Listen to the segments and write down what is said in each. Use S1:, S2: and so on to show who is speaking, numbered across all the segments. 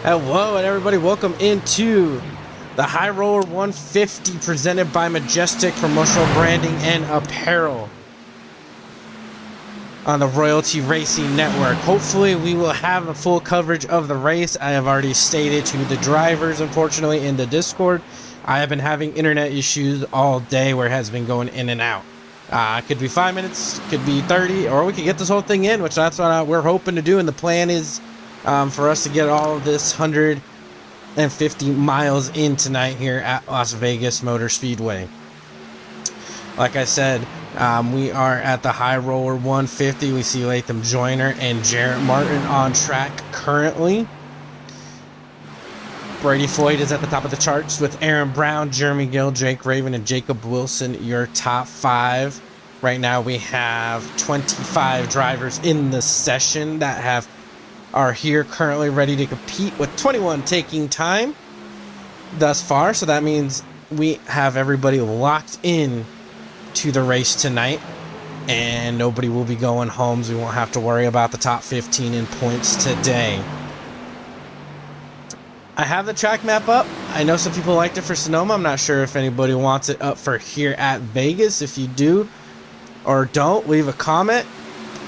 S1: Hello, and everybody, welcome into the High Roller 150 presented by Majestic Promotional Branding and Apparel on the Royalty Racing Network. Hopefully, we will have a full coverage of the race. I have already stated to the drivers, unfortunately, in the Discord, I have been having internet issues all day where it has been going in and out. It could be 5 minutes, could be 30, or we could get this whole thing in, which that's what we're hoping to do, and the plan is for us to get all of this 150 miles in tonight here at Las Vegas Motor Speedway. Like I said, we are at the High Roller 150. We see Latham Joyner and Jarrett Martin on track currently. Brady Floyd is at the top of the charts with Aaron Brown, Jeremy Gill, Jake Raven, and Jacob Wilson, your top five. Right now we have 25 drivers in the session that are here currently ready to compete, with 21 taking time thus far. So that means we have everybody locked in to the race tonight, and nobody will be going home, so we won't have to worry about the top 15 in points today. I have the track map up. I know some people liked it for Sonoma. I'm not sure if anybody wants it up for here at Vegas. If you do or don't, leave a comment.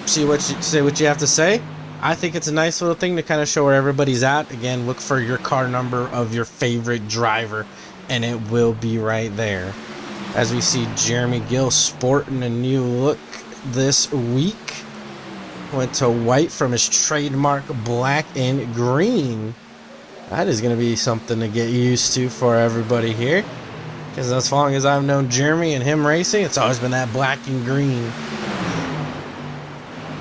S1: Say what you have to say. I think it's a nice little thing to kind of show where everybody's at. Again, look for your car number of your favorite driver, and it will be right there. As we see Jeremy Gill sporting a new look this week. Went to white from his trademark black and green. That is going to be something to get used to for everybody here. Because as long as I've known Jeremy and him racing, it's always been that black and green.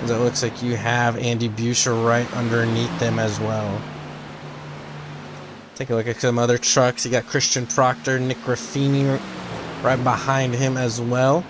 S1: It looks like you have Andy Buscher right underneath them as well. Take a look at some other trucks. You got Christian Proctor, Nick Raffini right behind him as well.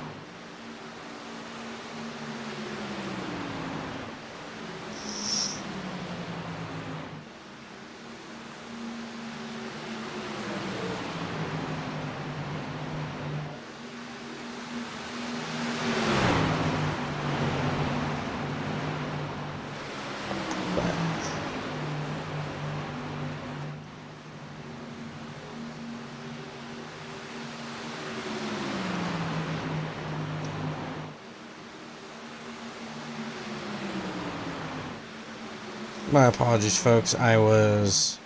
S1: My apologies, folks. I was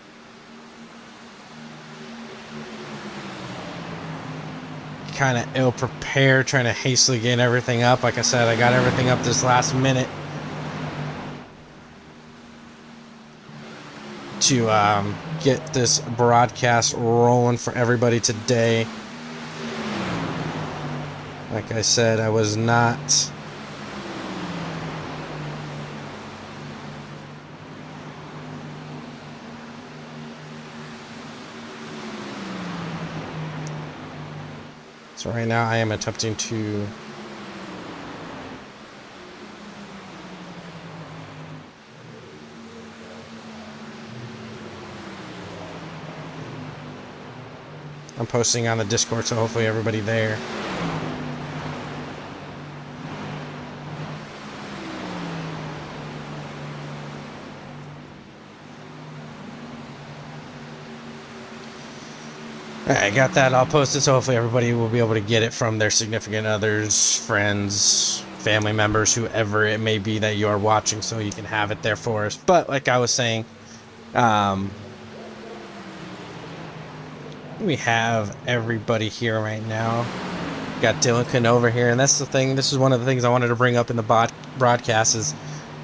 S1: kind of ill-prepared, trying to hastily get everything up. Like I said, I got everything up this last minute to get this broadcast rolling for everybody today. Like I said, I was not... So right now I am attempting to I'm posting on the Discord, so hopefully everybody there. I got that all posted, so hopefully everybody will be able to get it from their significant others, friends, family members, whoever it may be that you are watching, so you can have it there for us. But like I was saying, we have everybody here right now. Got Dylan Canova here, and that's the thing. This is one of the things I wanted to bring up in the broadcast is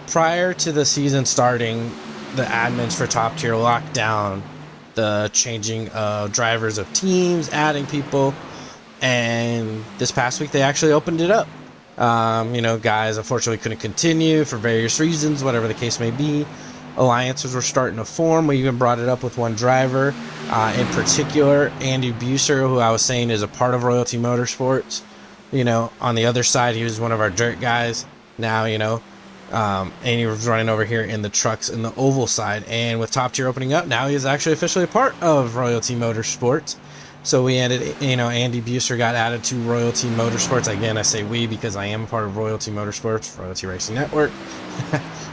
S1: prior to the season starting, the admins for Top Tier locked down the changing of drivers of teams, adding people, and this past week they actually opened it up. Guys unfortunately couldn't continue for various reasons, whatever the case may be. Alliances were starting to form. We even brought it up with one driver in particular, Andy Buscher, who I was saying is a part of Royalty Motorsports. On the other side, he was one of our dirt guys. Now, and he was running over here in the trucks in the oval side, and with Top Tier opening up, now he is actually officially a part of Royalty Motorsports. So we ended, Andy Buscher got added to Royalty Motorsports. Again, I say we because I am a part of Royalty Motorsports, Royalty Racing Network.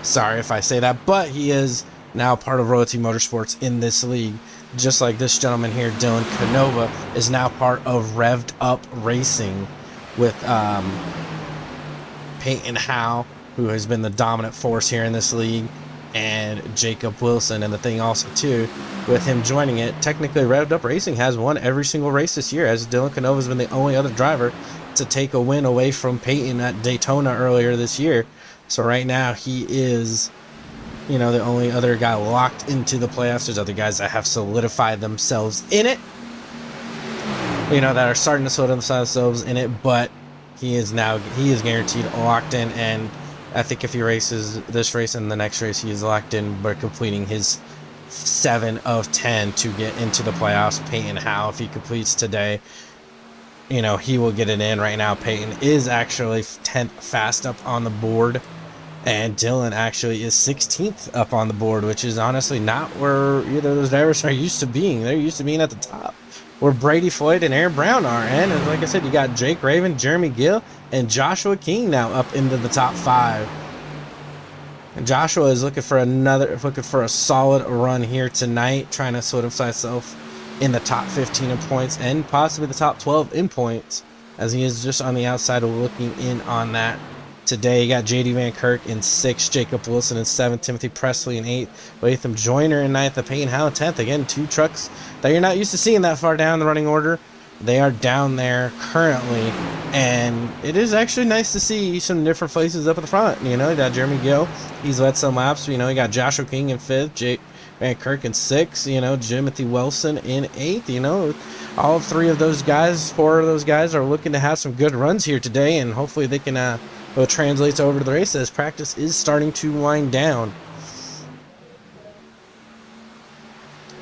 S1: Sorry if I say that, but he is now part of Royalty Motorsports in this league. Just like this gentleman here, Dylan Canova, is now part of Revved Up Racing with Peyton Howe, who has been the dominant force here in this league, and Jacob Wilson. And the thing also too, with him joining it, technically Revved Up Racing has won every single race this year, as Dylan Canova has been the only other driver to take a win away from Peyton at Daytona earlier this year. So right now he is, you know, the only other guy locked into the playoffs. There's other guys that have solidified themselves in it, you know, that are starting to solidify themselves in it, but he is guaranteed locked in. And I think if he races this race and the next race, he is locked in by completing his 7 of 10 to get into the playoffs. Peyton Howe, if he completes today, you know, he will get it in. Right now Peyton is actually 10th fast up on the board, and Dylan actually is 16th up on the board, which is honestly not where either of those drivers are used to being. They're used to being at the top, where Brady Floyd and Aaron Brown are. And like I said, you got Jake Raven, Jeremy Gill, and Joshua King now up into the top 5. And Joshua is looking for a solid run here tonight, trying to solidify himself in the top 15 in points and possibly the top 12 in points, as he is just on the outside of looking in on that. Today you got JD Van Kirk in 6th, Jacob Wilson in 7th, Timothy Presley in 8th, Latham Joyner in 9th, and Peyton Howe in 10th. Again, 2 trucks that you're not used to seeing that far down the running order. They are down there currently, and it is actually nice to see some different places up at the front. You know, you got Jeremy Gill, he's led some laps. You know, you got Joshua King in 5th, Jake Van Kirk in 6th, you know, Timothy Wilson in 8th. You know, all 4 of those guys are looking to have some good runs here today, and hopefully they can it translates over to the race as practice is starting to wind down.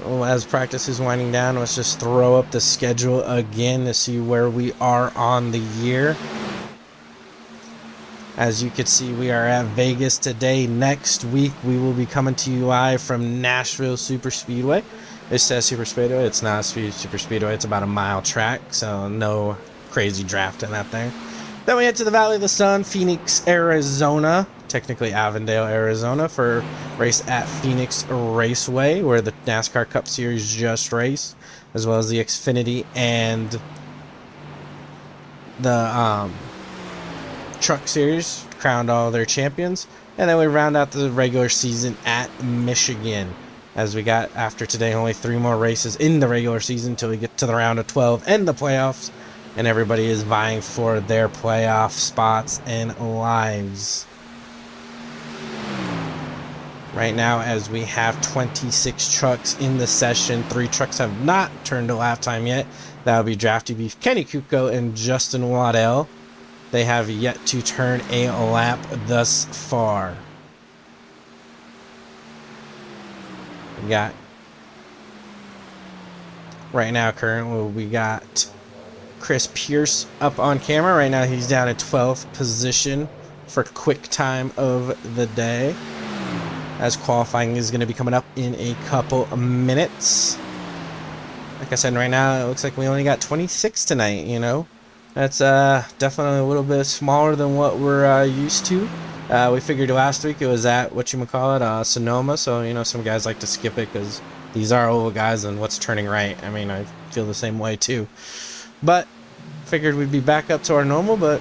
S1: Well, as practice is winding down, let's just throw up the schedule again to see where we are on the year. As you can see, we are at Vegas today. Next week, we will be coming to you live from Nashville Super Speedway. It says Super Speedway. It's not Super Speedway. It's about a mile track, so no crazy draft in that thing. Then we head to the Valley of the Sun, Phoenix, Arizona. Technically Avondale, Arizona, for race at Phoenix Raceway, where the NASCAR Cup Series just raced, as well as the Xfinity and the Truck Series crowned all their champions. And then we round out the regular season at Michigan, as we got, after today, only 3 more races in the regular season until we get to the round of 12 and the playoffs, and everybody is vying for their playoff spots and lives. Right now, as we have 26 trucks in the session, 3 trucks have not turned a lap time yet. That would be Drafty Beef, Kenny Kuko, and Justin Waddell. They have yet to turn a lap thus far. We got, right now, currently, we got Chris Pierce up on camera. Right now, he's down at 12th position for quick time of the day, as qualifying is going to be coming up in a couple of minutes. Like I said, right now it looks like we only got 26 tonight. You know, that's definitely a little bit smaller than what we're used to. We figured last week it was at Sonoma, so you know, some guys like to skip it because these are oval guys, and what's turning right? I mean, I feel the same way too, but figured we'd be back up to our normal. But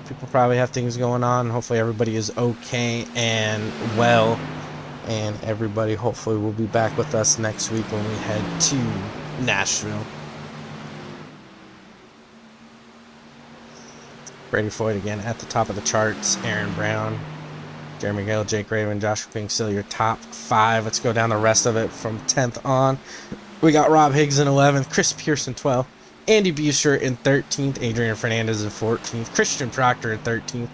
S1: people probably have things going on. Hopefully everybody is okay and well, and everybody hopefully will be back with us next week when we head to Nashville. Brady Floyd again at the top of the charts. Aaron Brown, Jeremy Gill, Jake Raven, Joshua King, still your top 5. Let's go down the rest of it from 10th on. We got Rob Higgs in 11th, Chris Pierce in 12th, Andy Buser in 13th, Adrian Fernandez in 14th, Christian Proctor in 13th,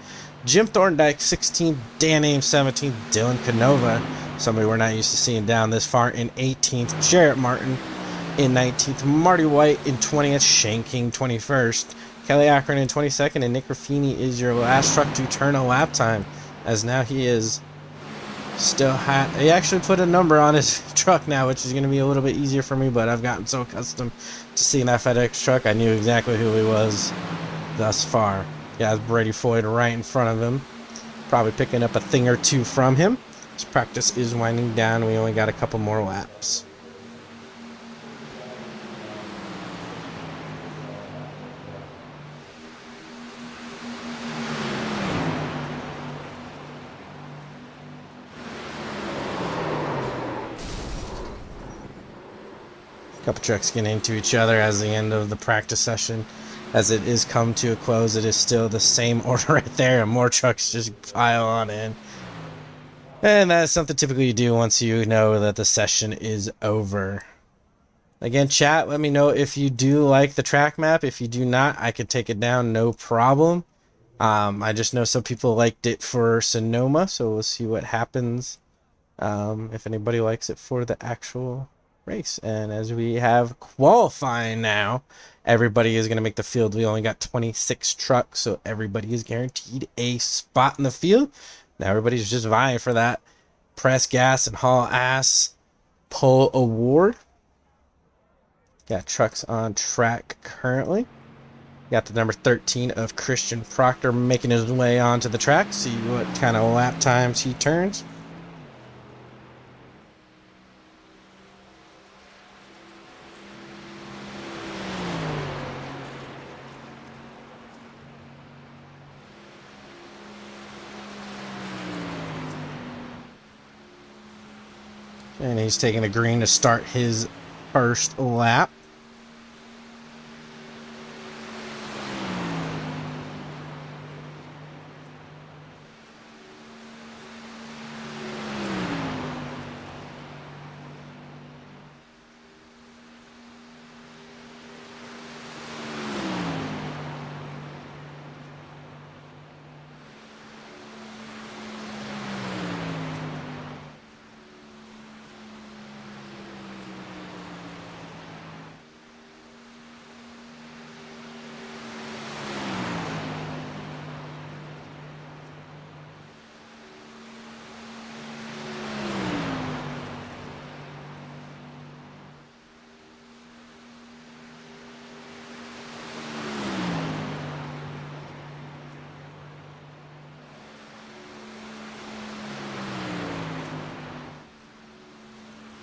S1: Jim Thorndike 16th, Dan Ames 17th, Dylan Canova, somebody we're not used to seeing down this far, in 18th, Jarrett Martin in 19th, Marty White in 20th, Shane King 21st, Kelly Akron in 22nd, and Nick Raffini is your last truck to turn a lap time, as now he is still he actually put a number on his truck now, which is going to be a little bit easier for me, but I've gotten so accustomed to seeing that FedEx truck, I knew exactly who he was thus far. Yeah, Brady Floyd right in front of him, probably picking up a thing or two from him. This practice is winding down. We only got a couple more laps. Couple trucks getting into each other as the end of the practice session. As it is come to a close, it is still the same order right there, and more trucks just pile on in. And that is something typically you do once you know that the session is over. Again, chat, let me know if you do like the track map. If you do not, I could take it down, no problem. I just know some people liked it for Sonoma, so we'll see what happens if anybody likes it for the actual race. And as we have qualifying now, everybody is going to make the field. We only got 26 trucks, so everybody is guaranteed a spot in the field. Now everybody's just vying for that press gas and haul ass pole award. Got trucks on track currently. Got the number 13 of Christian Proctor making his way onto the track. See what kind of lap times he turns. And he's taking the green to start his first lap.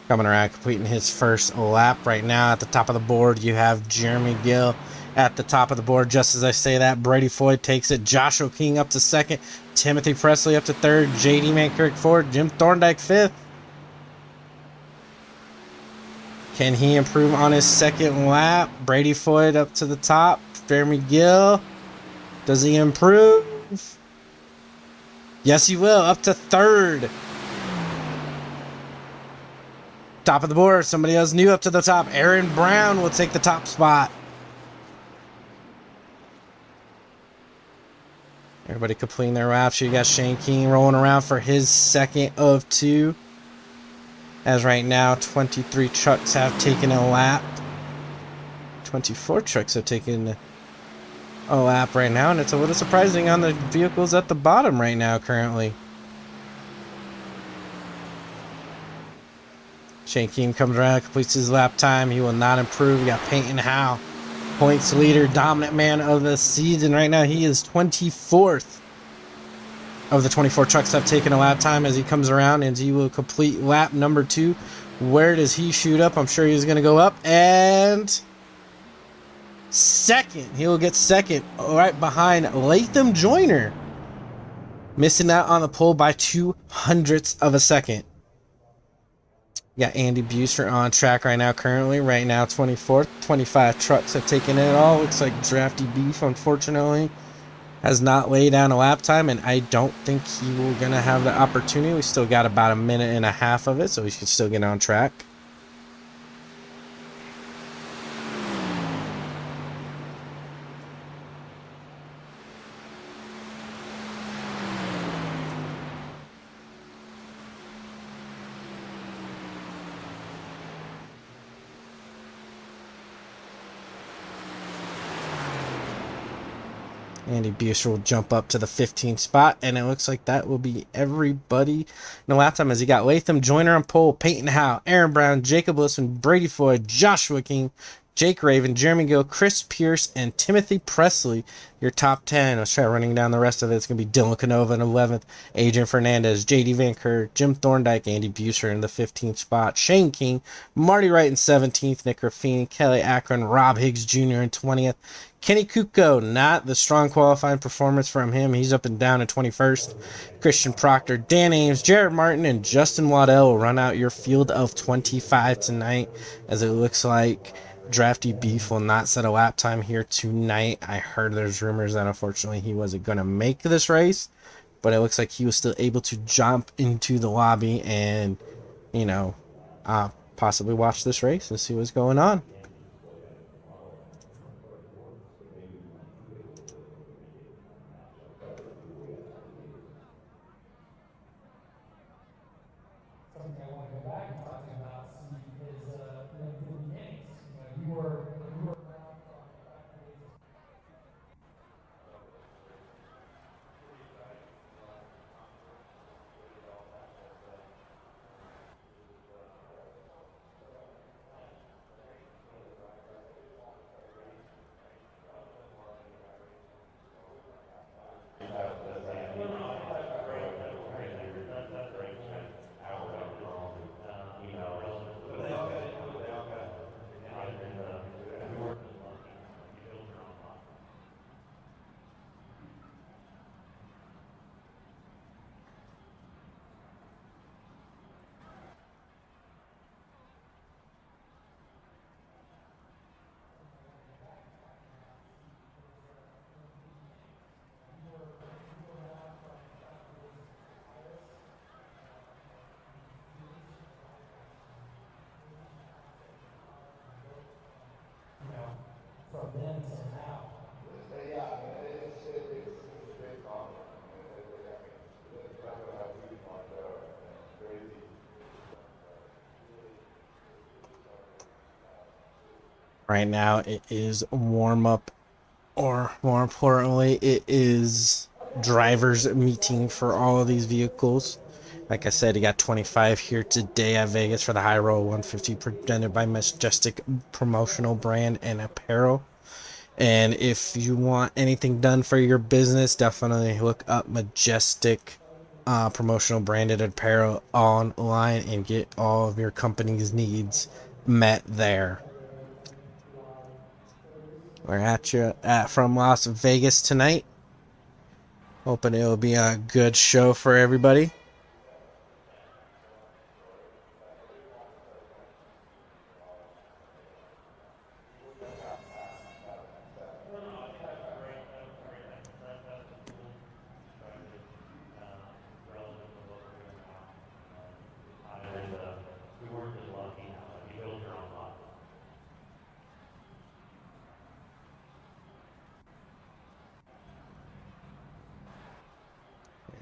S1: Coming around, completing his first lap right now. At the top of the board, you have Jeremy Gill at the top of the board. Just as I say that, Brady Floyd takes it. Joshua King up to second. Timothy Presley up to third. JD Mankirk fourth. Jim Thorndike fifth. Can he improve on his second lap? Brady Floyd up to the top. Jeremy Gill. Does he improve? Yes, he will. Up to third. Top of the board, somebody else new up to the top. Aaron Brown will take the top spot. Everybody completing their laps. You got Shane King rolling around for his second of two. As right now, 23 trucks have taken a lap. 24 trucks have taken a lap right now, and it's a little surprising on the vehicles at the bottom right now currently. Shane Keem comes around, completes his lap time. He will not improve. We got Peyton Howe, points leader, dominant man of the season. Right now, he is 24th of the 24 trucks that have taken a lap time as he comes around, and he will complete lap number 2. Where does he shoot up? I'm sure he's going to go up. And second. He will get second right behind Latham Joyner. Missing out on the pole by 0.02 of a second. Got Andy Buser on track right now currently. Right now 24th. 25 trucks have taken it all. Looks like Drafty Beef, unfortunately, has not laid down a lap time, and I don't think he will going to have the opportunity. We still got about a minute and a half of it, so we should still get on track. Andy Buser will jump up to the 15th spot, and it looks like that will be everybody in the lap time as he got Latham Joyner on pole, Peyton Howe, Aaron Brown, Jacob Wilson, Brady Floyd, Joshua King, Jake Raven, Jeremy Gill, Chris Pierce, and Timothy Presley. Your top 10. Let's try running down the rest of it. It's going to be Dylan Canova in 11th, Adrian Fernandez, JD Van Kirk, Jim Thorndike, Andy Buser in the 15th spot, Shane King, Marty Wright in 17th, Nick Raffini, Kelly Akron, Rob Higgs Jr. in 20th, Kenny Kuko, not the strong qualifying performance from him. He's up and down in 21st. Christian Proctor, Dan Ames, Jared Martin, and Justin Waddell will run out your field of 25 tonight, as it looks like Drafty Beef will not set a lap time here tonight. I heard there's rumors that unfortunately he wasn't going to make this race, but it looks like he was still able to jump into the lobby and, possibly watch this race and see what's going on.
S2: From then to now. Yeah, it's a big problem. It's not going to have to be crazy.
S1: Right now it is warm up, or more importantly, it is drivers meeting for all of these vehicles. Like I said, he got 25 here today at Vegas for the High Roll 150 presented by Majestic Promotional Brand and Apparel. And if you want anything done for your business, definitely look up Majestic Promotional Branded Apparel online and get all of your company's needs met there. We're at you from Las Vegas tonight. Hoping it'll be a good show for everybody.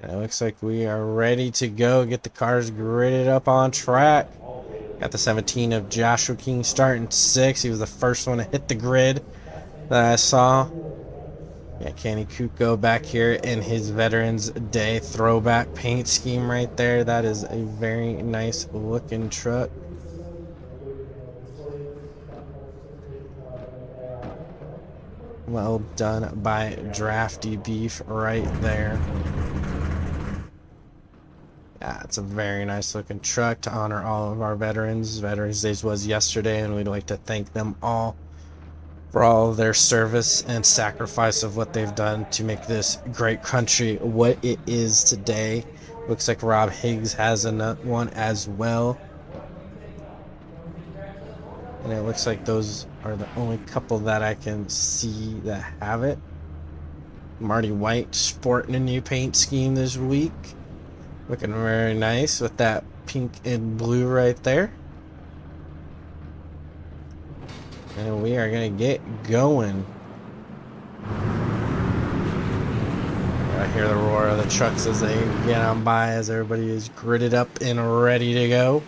S1: It looks like we are ready to go. Get the cars gridded up on track. Got the 17 of Joshua King starting 6. He was the first one to hit the grid that I saw. Yeah, Kenny Kuko back here in his Veterans Day throwback paint scheme right there. That is a very nice looking truck. Well done by Drafty Beef right there. Yeah, it's a very nice looking truck to honor all of our veterans. Veterans Day was yesterday, and we'd like to thank them all for all of their service and sacrifice of what they've done to make this great country what it is today. Looks like Rob Higgs has one as well. And it looks like those are the only couple that I can see that have it. Marty White sporting a new paint scheme this week. Looking very nice with that pink and blue right there. And we are going to get going. I hear the roar of the trucks as they get on by, as everybody is gridded up and ready to go.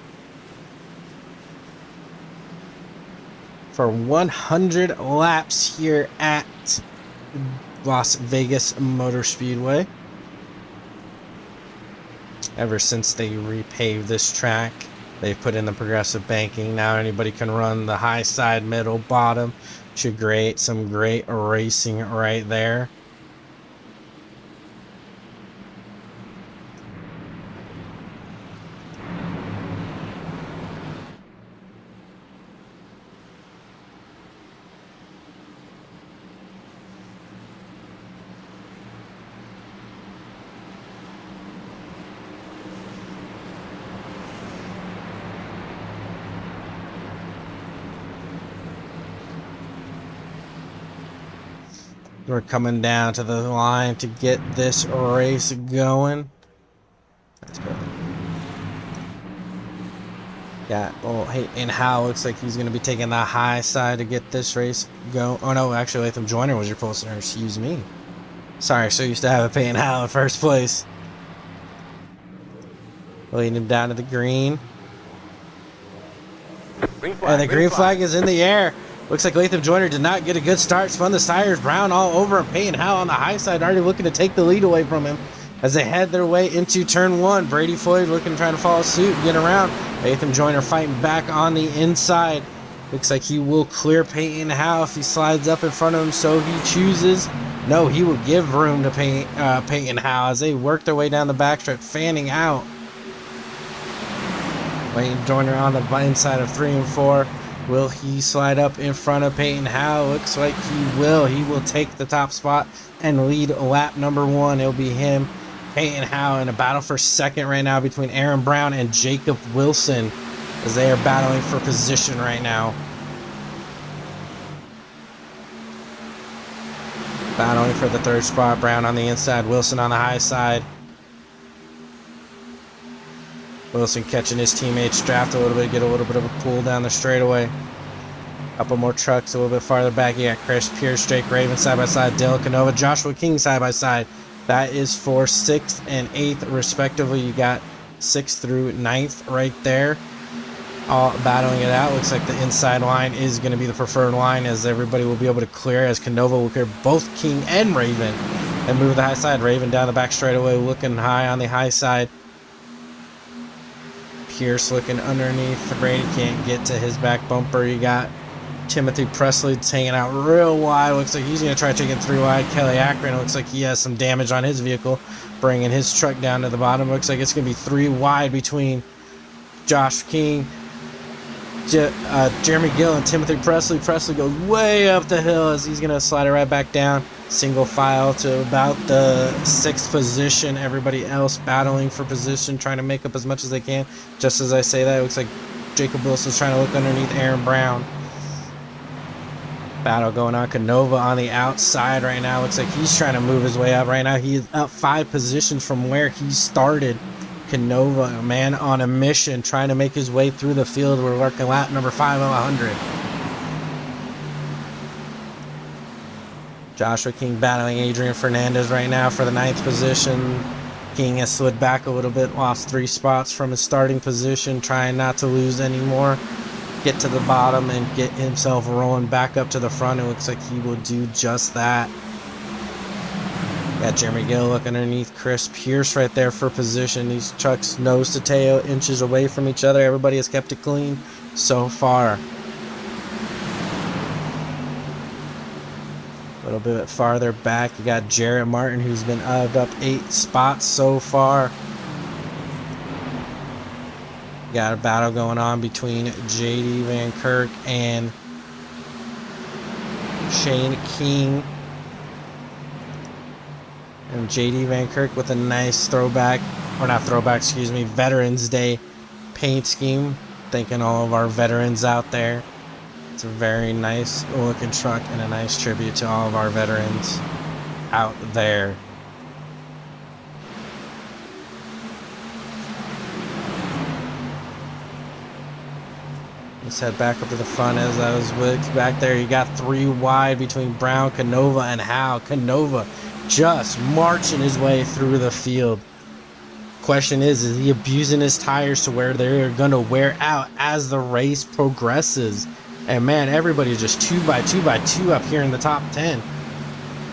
S1: For 100 laps here at Las Vegas Motor Speedway. Ever since they repaved this track They've put in the progressive banking. Now anybody can run the high side, middle, bottom. Should create some great racing right there. We're coming down to the line to get this race going. Let's go. Yeah, oh, hey, and Hal looks like he's going to be taking the high side to get this race going. Oh, no, actually, Latham Joyner was your pole sitter. Excuse me. Sorry, so used to have a Payne Hal in first place. Leading him down to the green.
S3: Green flag,
S1: And the green flag is in the air. Looks like Latham Joyner did not get a good start. Spun the tires. Brown all over him. Payne Hal on the high side, already looking to take the lead away from him as they head their way into turn one. Brady Floyd looking to try to follow suit and get around. Latham Joyner fighting back on the inside. Looks like he will clear Payne Hal if he slides up in front of him, so he chooses. No, he will give room to Payne Hal as they work their way down the backstretch, fanning out. Latham Joyner on the inside of 3 and 4. Will he slide up in front of Payne Hal? Looks like he will. He will take the top spot and lead lap number 1. It'll be him, Payne Hal, in a battle for second right now between Aaron Brown and Jacob Wilson as they are battling for position right now. Battling for the third spot. Brown on the inside, Wilson on the high side. Wilson catching his teammates draft a little bit, get a little bit of a pull down the straightaway. Couple more trucks a little bit farther back. You got Chris Pierce, Drake Raven side by side, Dylan Canova, Joshua King side by side. That is for 6th and 8th respectively. You got 6th through 9th right there, all battling it out. Looks like the inside line is going to be the preferred line as everybody will be able to clear, as Canova will clear both King and Raven and move the high side. Raven down the back straightaway, looking high on the high side. Pierce looking underneath. Brady can't get to his back bumper. You got Timothy Presley hanging out real wide. Looks like he's going to try to take it 3 wide. Kelly Akron looks like he has some damage on his vehicle, bringing his truck down to the bottom. Looks like it's going to be 3 wide between Josh King, Jeremy Gill, and Timothy Presley. Presley goes way up the hill as he's going to slide it right back down. Single file to about the 6th position. Everybody else battling for position, trying to make up as much as they can. Just as I say that, it looks like Jacob Wilson's trying to look underneath Aaron Brown. Battle going on. Canova on the outside right now. Looks like he's trying to move his way up right now. He is up 5 positions from where he started. Canova, a man on a mission, trying to make his way through the field. We're working lap number 5 of 100. Joshua King battling Adrian Fernandez right now for the 9th position. King has slid back a little bit, lost 3 spots from his starting position, trying not to lose anymore. Get to the bottom and get himself rolling back up to the front. It looks like he will do just that. Got Jeremy Gill looking underneath Chris Pierce right there for position. These trucks nose to tail, inches away from each other. Everybody has kept it clean so far. A little bit farther back, you got Jarrett Martin, who's been up 8 spots so far. You got a battle going on between JD Van Kirk and Shane King. And JD Van Kirk with a nice throwback, or not throwback, excuse me, Veterans Day paint scheme. Thanking all of our veterans out there. It's a very nice looking truck and a nice tribute to all of our veterans out there. Let's head back up to the front. As I was back there, you got 3 wide between Brown, Canova, and Howe. Canova just marching his way through the field. Question is he abusing his tires to where they're going to wear out as the race progresses? And man, everybody's just 2 by 2 by 2 up here in the top 10.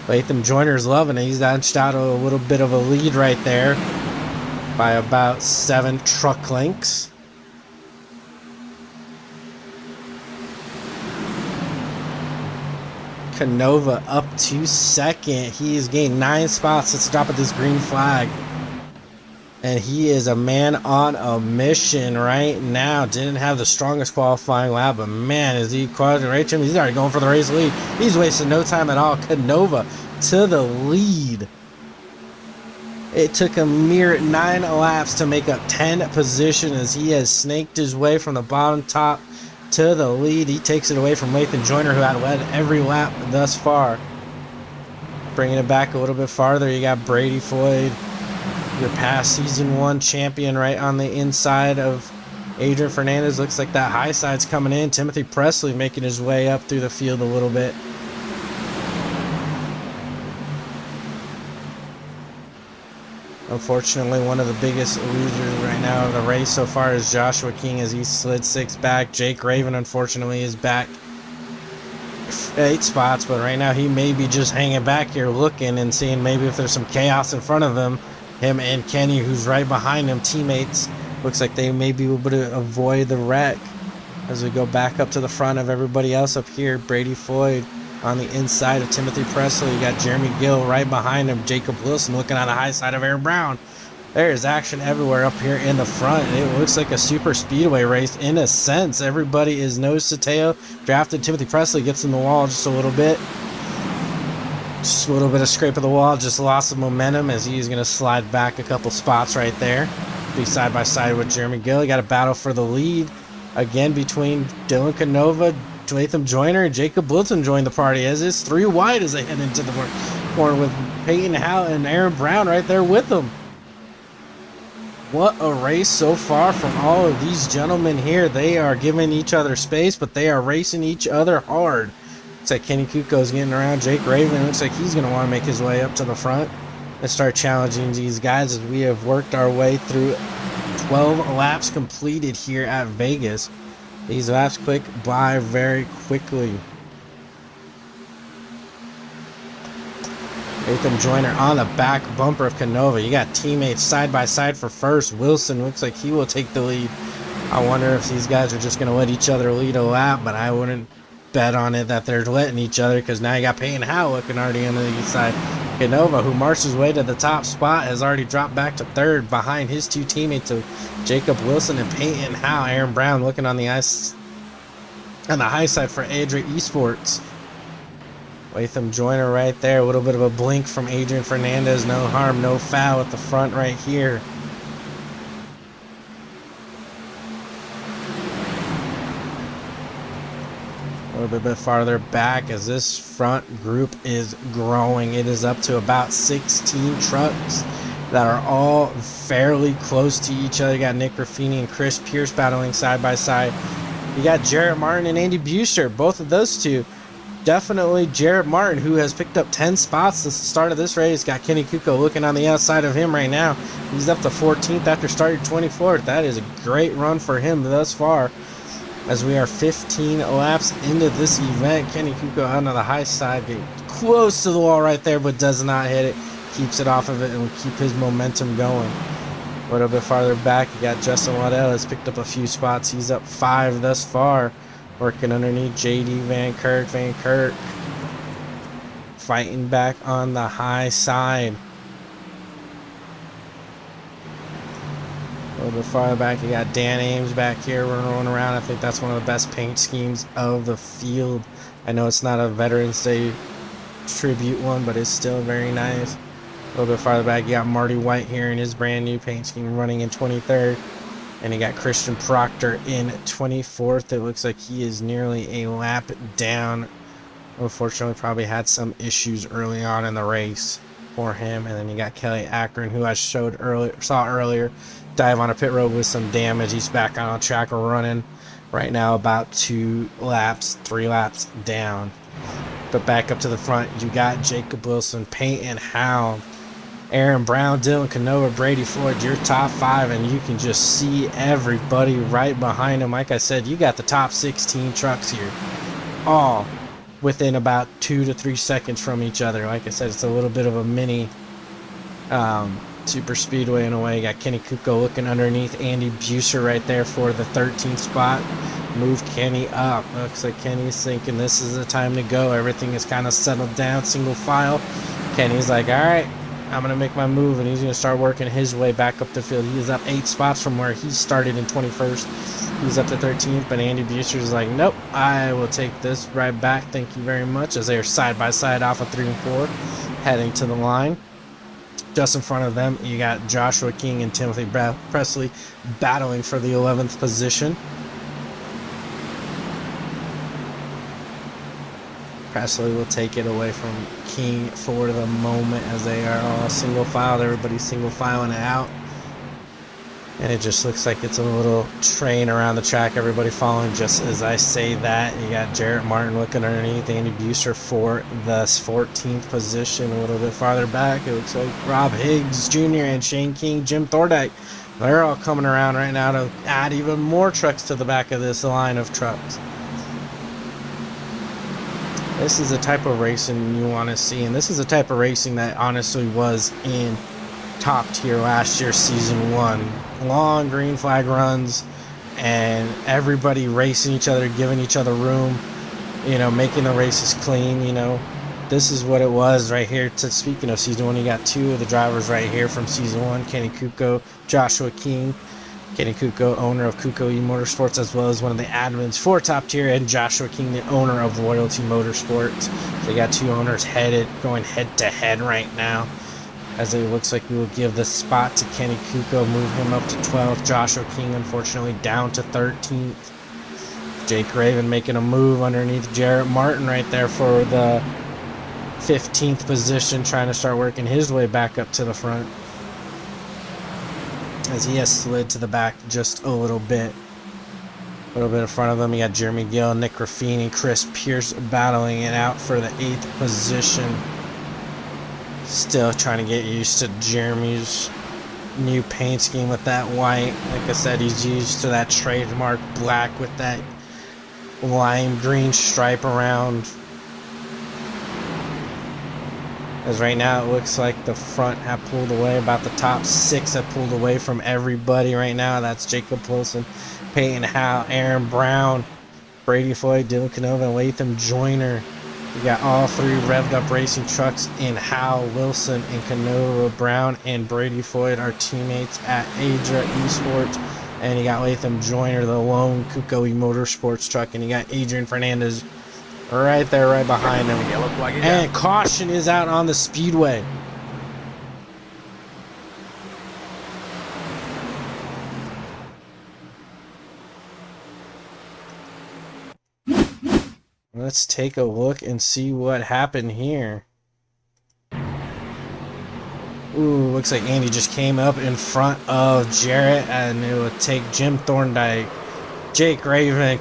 S1: Latham Joyner's loving it. He's edged out a little bit of a lead right there by about 7 truck lengths. Canova up to second. He's gained 9 spots since the drop of this green flag. And he is a man on a mission right now. Didn't have the strongest qualifying lap, but man, is he quadrilateral? He's already going for the race lead. He's wasting no time at all. Canova to the lead. It took a mere 9 laps to make up 10 position as he has snaked his way from the bottom top to the lead. He takes it away from Latham Joyner, who had led every lap thus far. Bringing it back a little bit farther, you got Brady Floyd, your past season 1 champion, right on the inside of Adrian Fernandez. Looks like that high side's coming in. Timothy Presley making his way up through the field a little bit. Unfortunately, one of the biggest losers right now of the race so far is Joshua King, as he slid 6 back. Jake Raven, unfortunately, is back 8 spots, but right now he may be just hanging back here looking and seeing maybe if there's some chaos in front of him. Him and Kenny, who's right behind him, teammates, looks like they may be able to avoid the wreck. As we go back up to the front of everybody else up here, Brady Floyd on the inside of Timothy Presley. You got Jeremy Gill right behind him. Jacob Wilson looking on the high side of Aaron Brown. There is action everywhere up here in the front. It looks like a super speedway race in a sense. Everybody is nose to tail. Drafted Timothy Presley gets in the wall just a little bit. Just a little bit of scrape of the wall. Just lost some momentum as he's going to slide back a couple spots right there. Be side by side with Jeremy Gill. You got a battle for the lead again between Dylan Canova, Latham Joyner, and Jacob Wilson joined the party, as is 3 wide as they head into the corner with Peyton Howe and Aaron Brown right there with them. What a race so far from all of these gentlemen here. They are giving each other space, but they are racing each other hard. Looks like Kenny Kuko's getting around Jake Raven. Looks like he's going to want to make his way up to the front and start challenging these guys as we have worked our way through 12 laps completed here at Vegas. These laps click by very quickly. Latham Joyner on the back bumper of Canova. You got teammates side by side for first. Wilson looks like he will take the lead. I wonder if these guys are just going to let each other lead a lap, but I wouldn't bet on it that they're letting each other, because now you got Peyton Howe looking already on the east side. Canova, who marched his way to the top spot, has already dropped back to third behind his 2 teammates of Jacob Wilson and Peyton Howe. Aaron Brown looking on the ice on the high side for Adria Esports. Latham Joyner right there. A little bit of a blink from Adrian Fernandez. No harm, no foul at the front right here. A little bit farther back as this front group is growing. It is up to about 16 trucks that are all fairly close to each other. You got Nick Raffini and Chris Pierce battling side by side. You got Jarrett Martin and Andy Buster. Both of those two. Definitely Jarrett Martin, who has picked up 10 spots since the start of this race. Got Kenny Kuko looking on the outside of him right now. He's up to 14th after starting 24th. That is a great run for him thus far. As we are 15 laps into this event, Kenny Kuko out on the high side, getting close to the wall right there, but does not hit it. Keeps it off of it and will keep his momentum going. A little bit farther back, you got Justin Waddell has picked up a few spots. He's up 5 thus far. Working underneath JD Van Kirk. Van Kirk fighting back on the high side. A little bit farther back, you got Dan Ames back here running around. I think that's one of the best paint schemes of the field. I know it's not a Veterans Day tribute one, but it's still very nice. A little bit farther back, you got Marty White here in his brand new paint scheme running in 23rd. And you got Christian Proctor in 24th. It looks like he is nearly a lap down. Unfortunately, probably had some issues early on in the race for him. And then you got Kelly Akron, who I saw earlier, dive on a pit road with some damage. He's back on track running right now, about 3 laps down. But back up to the front, you got Jacob Wilson, Peyton Howe, Aaron Brown, Dylan Canova, Brady Floyd, your top 5, and you can just see everybody right behind him. Like I said, you got the top 16 trucks here, all within about 2 to 3 seconds from each other. Like I said, it's a little bit of a mini Super Speedway in a way. You got Kenny Kuko looking underneath Andy Buser right there for the 13th spot. Move Kenny up. Looks like Kenny's thinking this is the time to go. Everything is kind of settled down, single file. Kenny's like, all right, I'm going to make my move, and he's going to start working his way back up the field. He is up 8 spots from where he started in 21st. He's up to 13th, but Andy Buser's like, nope, I will take this right back. Thank you very much, as they are side by side off of 3 and 4, heading to the line. Just in front of them, you got Joshua King and Timothy Presley battling for the 11th position. Presley will take it away from King for the moment, as they are all single filed. Everybody's single filing it out. And it just looks like it's a little train around the track. Everybody following just as I say that. You got Jarrett Martin looking underneath Andy Buser for the 14th position. A little bit farther back, it looks like Rob Higgs Jr. and Shane King, Jim Thorndike. They're all coming around right now to add even more trucks to the back of this line of trucks. This is the type of racing you want to see, and this is the type of racing that honestly was in Top Tier last year, season 1. Long green flag runs, and everybody racing each other, giving each other room, you know, making the races clean. You know, this is what it was right here. Speaking of season 1, you got 2 of the drivers right here from season 1, Kenny Kuko, Joshua King. Kenny Kuko, owner of Kuko Motorsports, as well as one of the admins for Top Tier, and Joshua King, the owner of Loyalty Motorsports. They got 2 owners going head to head right now, as it looks like we will give the spot to Kenny Kuko, move him up to 12th. Joshua King, unfortunately, down to 13th. Jake Raven making a move underneath Jarrett Martin right there for the 15th position, trying to start working his way back up to the front, as he has slid to the back just a little bit. A little bit in front of them, you got Jeremy Gill, Nick Raffini, Chris Pierce battling it out for the 8th position. Still trying to get used to Jeremy's new paint scheme with that white. Like I said, he's used to that trademark black with that lime green stripe around. As right now it looks like the front have pulled away. About the top 6 have pulled away from everybody right now. That's Jacob Wilson, Peyton Howe, Aaron Brown, Brady Floyd, Dylan Canova, and Latham Joyner. You got all 3 revved up racing trucks in Howe, Wilson, and Canova. Brown and Brady Floyd are teammates at Adra Esports. And you got Latham Joyner, the lone Kuko Motorsports truck. And you got Adrian Fernandez right there, right behind him. And caution is out on the speedway. Let's take a look and see what happened here. Ooh, looks like Andy just came up in front of Jarrett, and it would take Jim Thorndike, Jake Raven,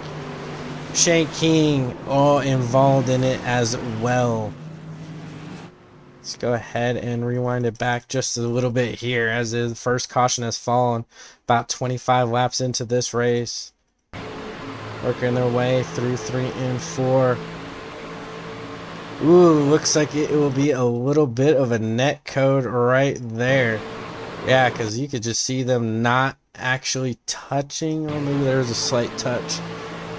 S1: Shane King all involved in it as well. Let's go ahead and rewind it back just a little bit here, as the first caution has fallen about 25 laps into this race. Working their way through 3 and 4. Ooh, looks like it will be a little bit of a net code right there. Yeah, because you could just see them not actually touching. Or maybe there was a slight touch.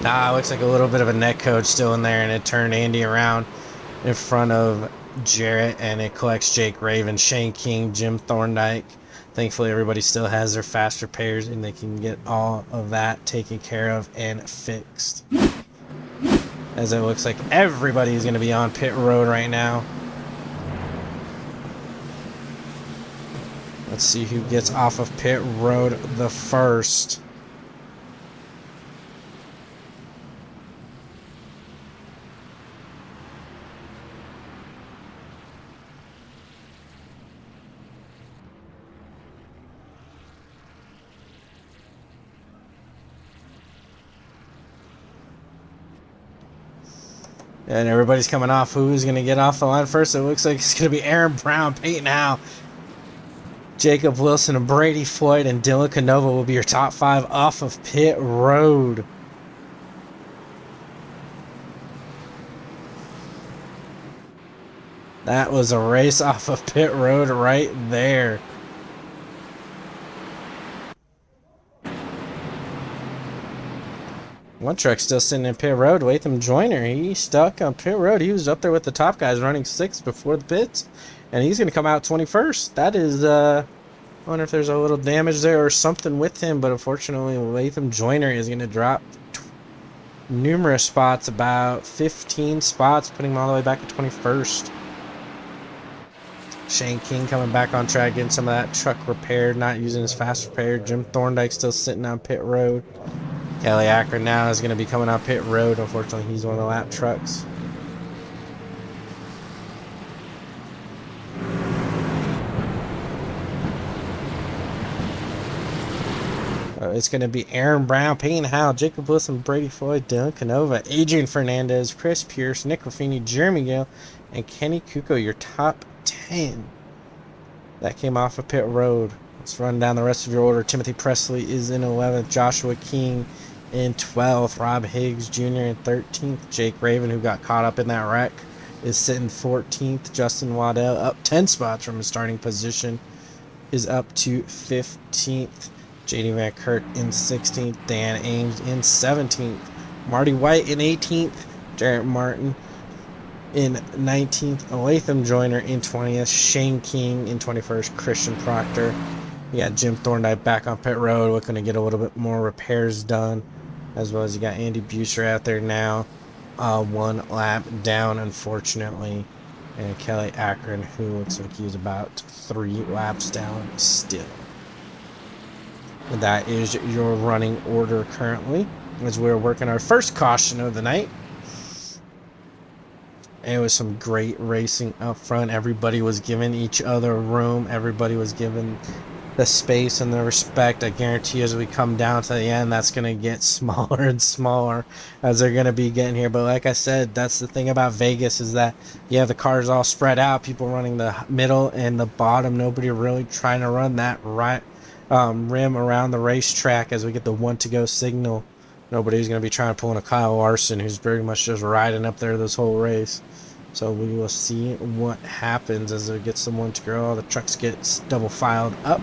S1: Nah, it looks like a little bit of a net code still in there, and it turned Andy around in front of Jarrett, and it collects Jake Raven, Shane King, Jim Thorndike. Thankfully, everybody still has their fast repairs, and they can get all of that taken care of and fixed. As it looks like everybody is going to be on pit road right now. Let's see who gets off of pit road the first. And everybody's coming off. Who's going to get off the line first? It looks like it's going to be Aaron Brown, Peyton Howe, Jacob Wilson, and Brady Floyd, and Dylan Canova will be your top 5 off of pit road. That was a race off of pit road right there. One truck still sitting in pit road. Latham Joyner, he's stuck on pit road. He was up there with the top guys running 6th before the pits. And he's going to come out 21st. That is, I wonder if there's a little damage there or something with him. But unfortunately, Latham Joyner is going to drop numerous spots, about 15 spots, putting him all the way back to 21st. Shane King coming back on track, getting some of that truck repaired, not using his fast repair. Jim Thorndike still sitting on pit road. Kelly Akron now is going to be coming on pit road. Unfortunately, he's one of the lap trucks. It's going to be Aaron Brown, Peyton Howell, Jacob Wilson, Brady Floyd, Dylan Canova, Adrian Fernandez, Chris Pierce, Nick Raffini, Jeremy Gill, and Kenny Kuko, your top 10 that came off of pit road. Let's run down the rest of your order. Timothy Presley is in 11th, Joshua King in 12th, Rob Higgs Jr. in 13th, Jake Raven, who got caught up in that wreck, is sitting 14th. Justin Waddell, up 10 spots from his starting position, is up to 15th. JD Van Kurt in 16th, Dan Ames in 17th, Marty White in 18th, Jarrett Martin in 19th, Latham Joyner in 20th, Shane King in 21st, Christian Proctor. You got Jim Thorndike back on pit road, looking to get a little bit more repairs done, as well as you got Andy Buser out there now, 1 lap down, unfortunately, and Kelly Akron, who looks like he's about 3 laps down still. That is your running order currently, as we're working our first caution of the night. It was some great racing up front. Everybody was giving each other room. Everybody was given the space and the respect. I guarantee as we come down to the end, that's going to get smaller and smaller as they're going to be getting here. But like I said, that's the thing about Vegas, is that you have the cars all spread out, people running the middle and the bottom. Nobody really trying to run that right rim around the racetrack as we get the 1 to go signal. Nobody's going to be trying to pull in a Kyle Larson, who's pretty much just riding up there this whole race. So we will see what happens as it gets the 1 to go. The trucks get double filed up.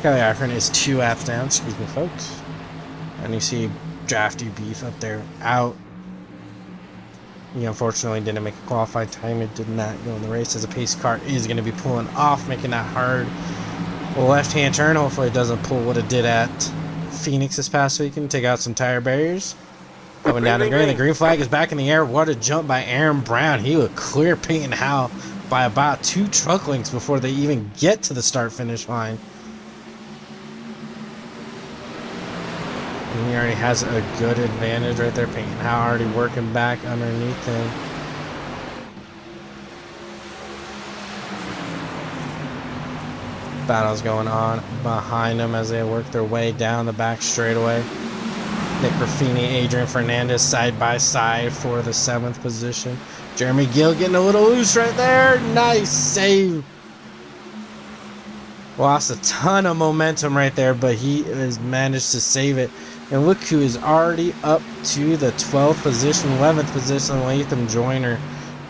S1: Kelly Akron is 2 laps down, excuse me folks. And you see Drafty Beef up there out. He unfortunately didn't make a qualified time. It did not go in the race, as a pace car is going to be pulling off, making that hard left-hand turn. Hopefully it doesn't pull what it did at Phoenix this past weekend. Take out some tire barriers. Going down the green. The green flag is back in the air. What a jump by Aaron Brown. He would clear Peyton Howell by about 2 truck lengths before they even get to the start-finish line. And he already has a good advantage right there. Peyton Howell already working back underneath him. Battles going on behind them as they work their way down the back straightaway. Nick Raffini, Adrian Fernandez side by side for the 7th position. Jeremy Gill getting a little loose right there. Nice save. Lost a ton of momentum right there, but he has managed to save it. And look who is already up to the 12th position, 11th position, Latham Joyner.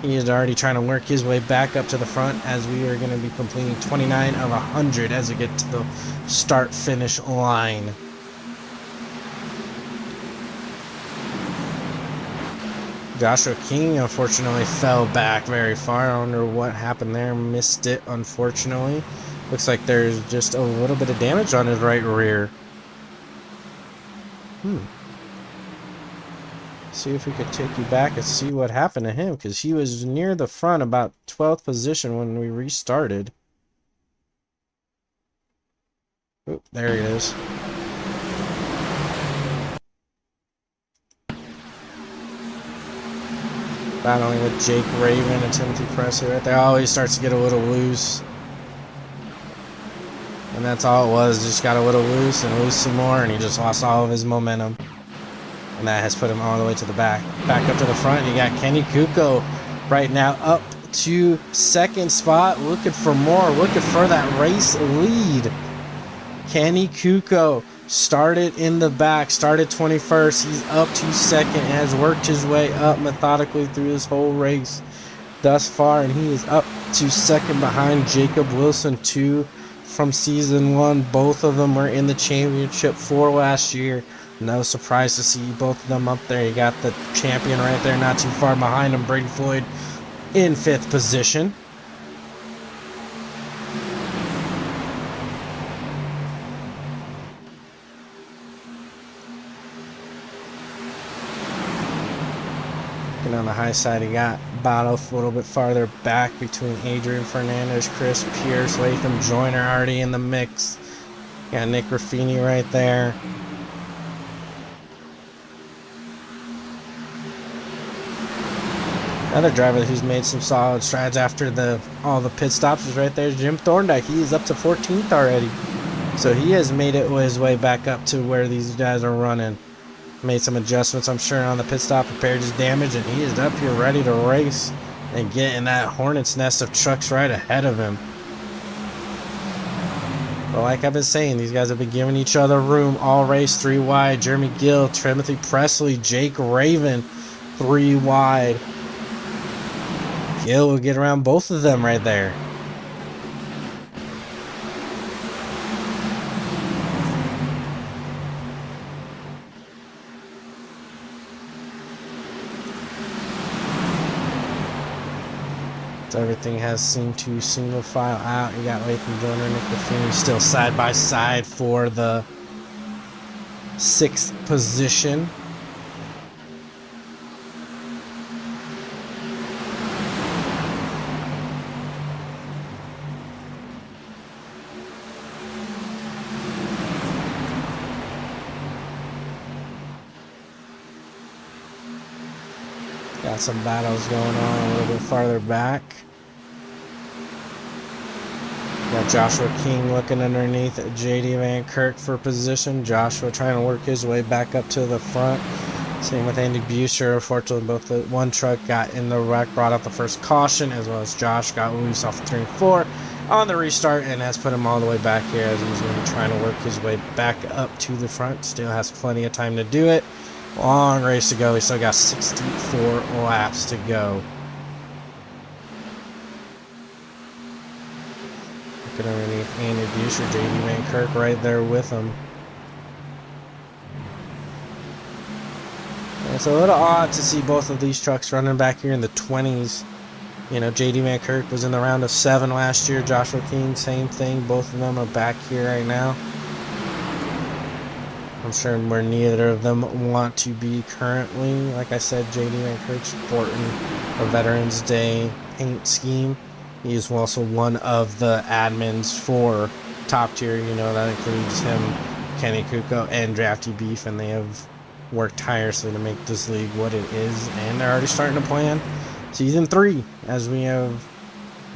S1: He is already trying to work his way back up to the front, as we are going to be completing 29 of 100 as we get to the start-finish line. Joshua King unfortunately fell back very far. I wonder what happened there. Missed it, unfortunately. Looks like there's just a little bit of damage on his right rear. See if we could take you back and see what happened to him, because he was near the front, about 12th position when we restarted. Oop, there he is. Battling with Jake Raven and Timothy Presley right there. Oh, he starts to get a little loose. And that's all it was. Just got a little loose and loose some more, and he just lost all of his momentum. And that has put him all the way to the back. Back up to the front, you got Kenny Kuko right now up to second spot. Looking for more, looking for that race lead. Kenny Kuko started in the back, started 21st. He's up to second and has worked his way up methodically through this whole race thus far. And he is up to second behind Jacob Wilson, 2 from season 1. Both of them were in the championship for last year. No surprise to see both of them up there. You got the champion right there, not too far behind him, Brady Floyd in 5th position. And on the high side, you got battle a little bit farther back between Adrian Fernandez, Chris Pierce, Latham Joyner already in the mix. Got Nick Raffini right there. Another driver who's made some solid strides after all the pit stops is right there, Jim Thorndike. He is up to 14th already. So he has made his way back up to where these guys are running. Made some adjustments, I'm sure, on the pit stop, repaired his damage, and he is up here ready to race and get in that hornet's nest of trucks right ahead of him. But like I've been saying, these guys have been giving each other room all race. 3 wide, Jeremy Gill, Timothy Presley, Jake Raven, 3 wide. Gill will get around both of them right there. So everything has seemed to single file out. You got Latham Joyner and Nick Raffini still side by side for the 6th position. Got some battles going on a little bit farther back. Got Joshua King looking underneath JD Van Kirk for position. Joshua trying to work his way back up to the front. Same with Andy Buescher. Unfortunately, both the one truck got in the wreck, brought out the first caution, as well as Josh got loose off of turn 4 on the restart and has put him all the way back here as he's going to be trying to work his way back up to the front. Still has plenty of time to do it. Long race to go. We still got 64 laps to go. Looking underneath Andy Buescher, JD Van Kirk right there with him. And it's a little odd to see both of these trucks running back here in the 20s. You know, JD Van Kirk was in the round of 7 last year. Joshua King, same thing. Both of them are back here right now. I'm sure where neither of them want to be currently. Like I said, JD Van Kirk's sporting a Veterans Day paint scheme. He is also one of the admins for Top Tier. You know, that includes him, Kenny Kuko, and Drafty Beef, and they have worked tirelessly to make this league what it is. And they're already starting to plan Season 3, as we have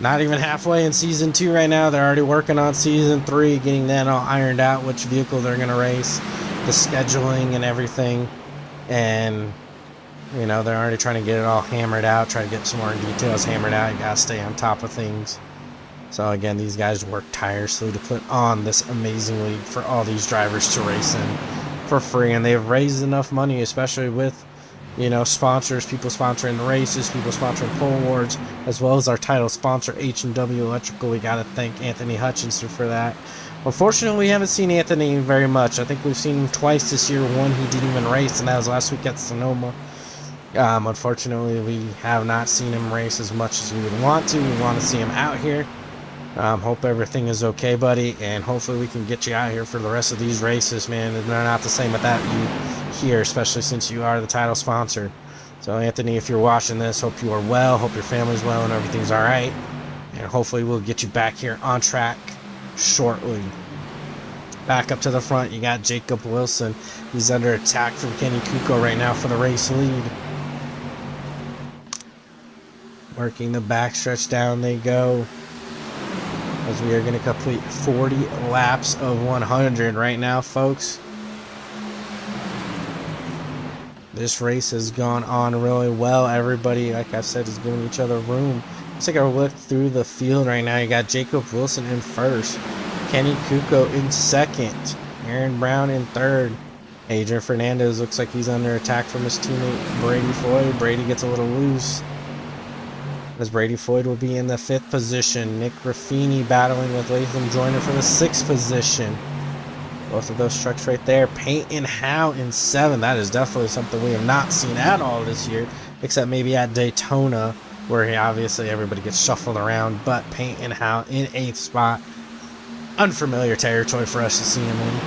S1: not even halfway in Season 2 right now. They're already working on Season 3, getting that all ironed out, which vehicle they're going to race, the scheduling and everything. And, you know, they're already trying to get it all hammered out, try to get some more details hammered out. You got to stay on top of things. So, again, these guys work tirelessly to put on this amazing league for all these drivers to race in for free. And they've raised enough money, especially with, you know, sponsors, people sponsoring the races, people sponsoring pole awards, as well as our title sponsor, H&W Electrical. We got to thank Anthony Hutchinson for that. Unfortunately, we haven't seen Anthony very much. I think we've seen him twice this year. One he didn't even race, and that was last week at Sonoma. Unfortunately, we have not seen him race as much as we would want to. We want to see him out here. Hope everything is okay, buddy, and hopefully we can get you out here for the rest of these races, man. And they're not the same without you here, especially since you are the title sponsor. So, Anthony, if you're watching this, hope you are well, hope your family's well, and everything's all right. And hopefully we'll get you back here on track shortly. Back up to the front, you got Jacob Wilson. He's under attack from Kenny Kuko right now for the race lead. Working the backstretch, down they go. As we are going to complete 40 laps of 100 right now, folks. This race has gone on really well. Everybody, like I said, is giving each other room. Let's take a look through the field right now. You got Jacob Wilson in first. Kenny Kuko in second. Aaron Brown in third. Adrian Fernandez looks like he's under attack from his teammate Brady Floyd. Brady gets a little loose, as Brady Floyd will be in the 5th position. Nick Raffini battling with Latham Joyner for the 6th position. Both of those trucks right there. Peyton Howe in 7th. That is definitely something we have not seen at all this year, except maybe at Daytona, where obviously everybody gets shuffled around. But Peyton Howe in 8th spot. Unfamiliar territory for us to see him in.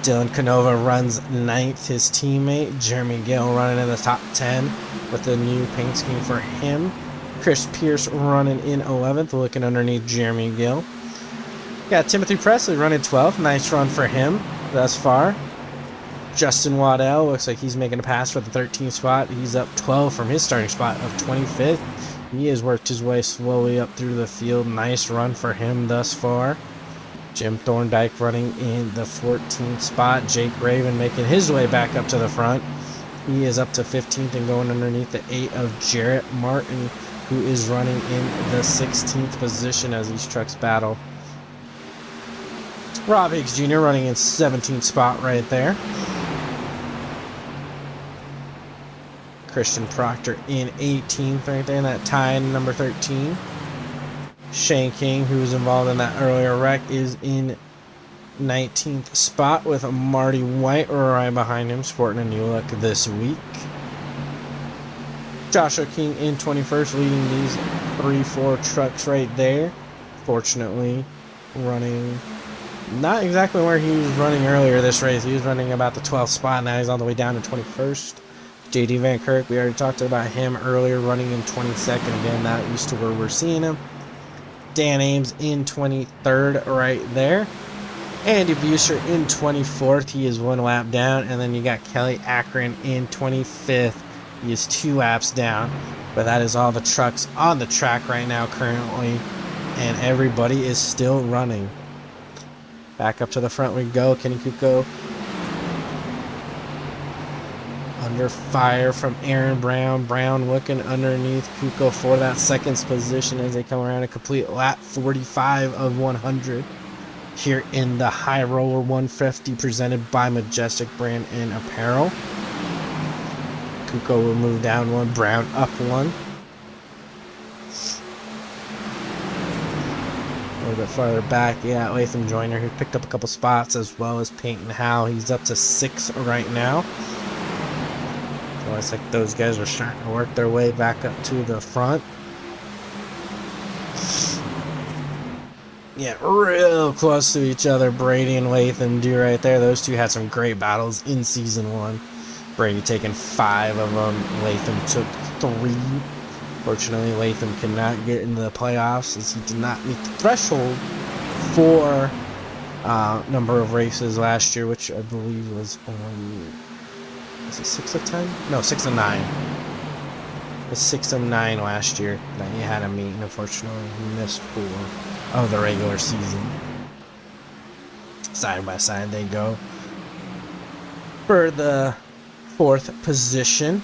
S1: Dylan Canova runs 9th. His teammate Jeremy Gill running in the top 10 with the new paint scheme for him. Chris Pierce running in 11th, looking underneath Jeremy Gill. Got Timothy Presley running 12th. Nice run for him thus far. Justin Waddell looks like he's making a pass for the 13th spot. He's up 12 from his starting spot of 25th. He has worked his way slowly up through the field. Nice run for him thus far. Jim Thorndike running in the 14th spot. Jake Raven making his way back up to the front. He is up to 15th and going underneath the 8 of Jarrett Martin, who is running in the 16th position as these trucks battle. Rob Higgs Jr. running in 17th spot right there. Christian Proctor in 18th right there in that tie number 13. Shane King, who was involved in that earlier wreck, is in 19th spot with Marty White right behind him, sporting a new look this week. Joshua King in 21st, leading these 3-4 trucks right there. Fortunately, running not exactly where he was running earlier this race. He was running about the 12th spot. Now he's all the way down to 21st. JD Van Kirk, we already talked about him earlier, running in 22nd. Again, that used to where we're seeing him. Dan Ames in 23rd right there. Andy Buescher in 24th. He is 1 lap down. And then you got Kelly Akron in 25th. He is 2 laps down. But that is all the trucks on the track right now currently. And everybody is still running. Back up to the front we go. Kenny Kuko under fire from Aaron Brown. Brown looking underneath Kuko for that 2nd position as they come around and complete lap 45 of 100 here in the High Roller 150 presented by Majestic Brand and Apparel. Kuko will move down 1, Brown up 1. A little bit farther back, yeah, Latham Joyner, who picked up a couple spots, as well as Peyton Howe. He's up to 6 right now. So it's like those guys are starting to work their way back up to the front. Yeah, real close to each other. Brady and Latham do right there. Those two had some great battles in Season 1. Brady taking 5 of them. Latham took 3. Fortunately, Latham could not get into the playoffs as he did not meet the threshold for number of races last year, which I believe was it 6 of 10? No, 6 of 9. It was 6 of 9 last year that he had to meet, and unfortunately he missed 4 of the regular season. Side by side they go for the 4th position.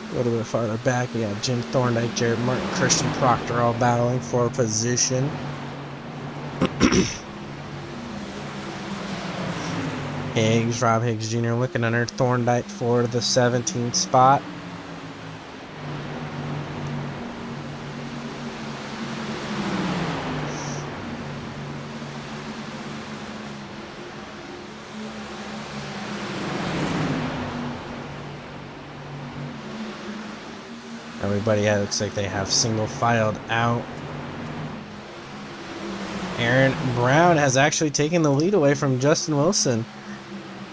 S1: A little bit farther back, we have Jim Thorndike, Jared Martin, Christian Proctor all battling for position. Higgs, Rob Higgs Jr. looking under Thorndike for the 17th spot. Everybody looks like they have single filed out. Aaron Brown has actually taken the lead away from Justin Wilson.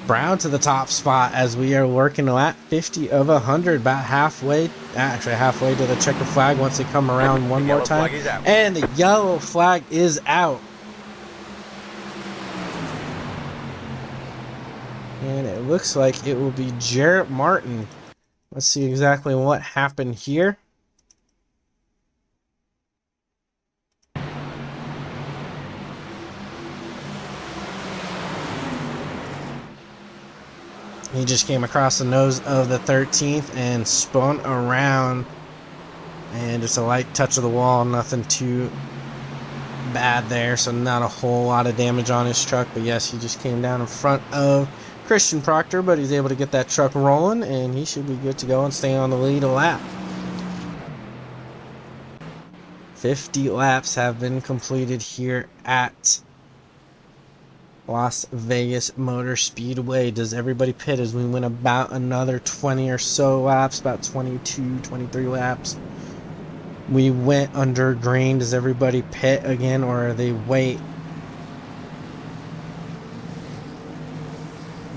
S1: Brown to the top spot as we are working lap 50 of 100, about halfway, actually halfway to the checker flag once they come around one more time. And the yellow flag is out. And it looks like it will be Jarrett Martin. Let's see exactly what happened here. He just came across the nose of the 13th and spun around. And just a light touch of the wall, nothing too bad there. So not a whole lot of damage on his truck. But yes, he just came down in front of Christian Proctor, but he's able to get that truck rolling. And he should be good to go and stay on the lead a lap. 50 laps have been completed here at Las Vegas Motor Speedway. Does everybody pit as we went about another 20 or so laps, about 22, 23 laps? We went under green. Does everybody pit again, or are they wait?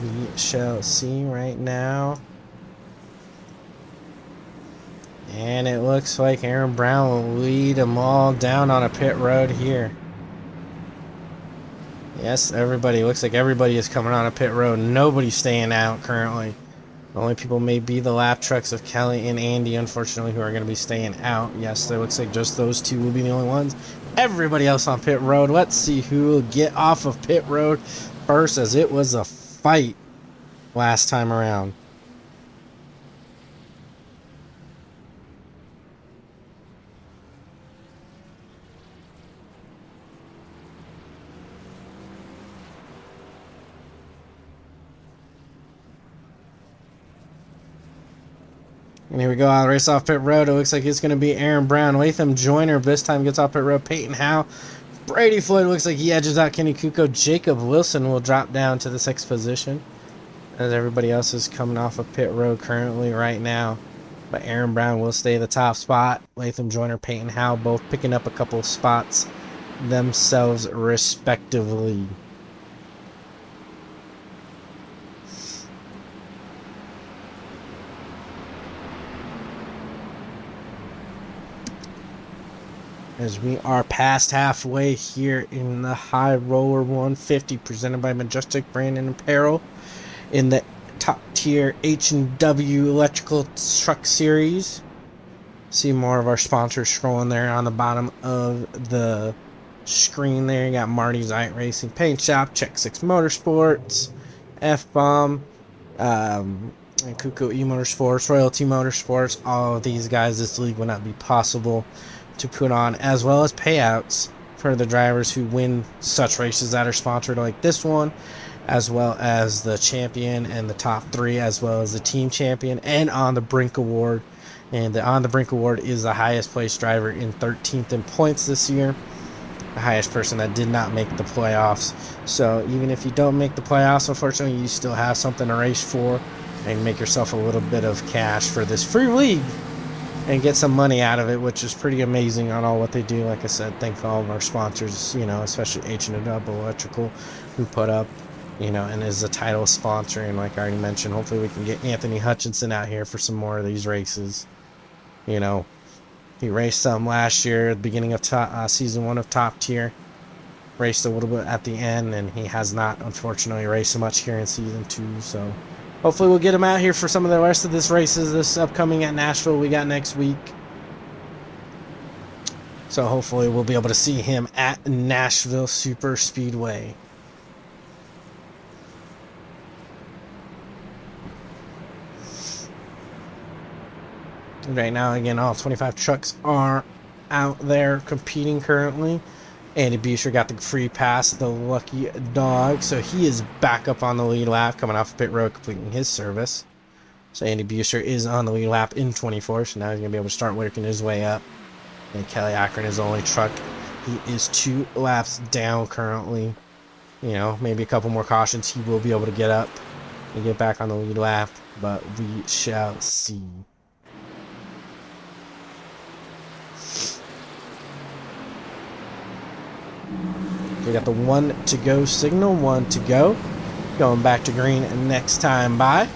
S1: We shall see right now. And it looks like Aaron Brown will lead them all down on a pit road here. Yes, everybody. Looks like everybody is coming on a pit road. Nobody's staying out currently. The only people may be the lap trucks of Kelly and Andy, unfortunately, who are going to be staying out. Yes, it looks like just those two will be the only ones. Everybody else on pit road. Let's see who will get off of pit road first, as it was a fight last time around. And here we go, I'll race off pit road. It looks like it's going to be Aaron Brown. Latham Joyner this time gets off pit road. Peyton Howe. Brady Floyd looks like he edges out Kenny Kuko. Jacob Wilson will drop down to the 6th position, as everybody else is coming off of pit road currently right now. But Aaron Brown will stay the top spot. Latham Joyner, Peyton Howe both picking up a couple of spots themselves respectively. As we are past halfway here in the High Roller 150 presented by Majestic Brand and Apparel in the top tier H&W Electrical Truck Series. See more of our sponsors scrolling there on the bottom of the screen there. You got Marty's Ite Racing Paint Shop, Check 6 Motorsports, F-Bomb, and Kuko E Motorsports, Royalty Motorsports. All of these guys, this league would not be possible to put on, as well as payouts for the drivers who win such races that are sponsored like this one, as well as the champion and the top 3, as well as the team champion and On the Brink award. And the On the Brink award is the highest placed driver in 13th in points this year, the highest person that did not make the playoffs. So even if you don't make the playoffs, unfortunately, you still have something to race for and make yourself a little bit of cash for this free league and get some money out of it, which is pretty amazing on all what they do. Like I said, thank all of our sponsors, you know, especially H&W Electrical, who put up, you know, and is a title sponsor. And like I already mentioned, hopefully we can get Anthony Hutchinson out here for some more of these races. You know, he raced some last year at the beginning of season 1 of Top Tier, raced a little bit at the end, and he has not, unfortunately, raced much here in season 2. So hopefully we'll get him out here for some of the rest of this races this upcoming at Nashville we got next week. So hopefully we'll be able to see him at Nashville Super Speedway. Right now, again, all 25 trucks are out there competing currently. Andy Buscher got the free pass, the lucky dog. So he is back up on the lead lap, coming off pit road, completing his service. So Andy Buscher is on the lead lap in 24. So now he's going to be able to start working his way up. And Kelly Akron is the only truck. He is 2 laps down currently. You know, maybe a couple more cautions. He will be able to get up and get back on the lead lap. But we shall see. We got the 1 to go signal, 1 to go. Going back to green next time by.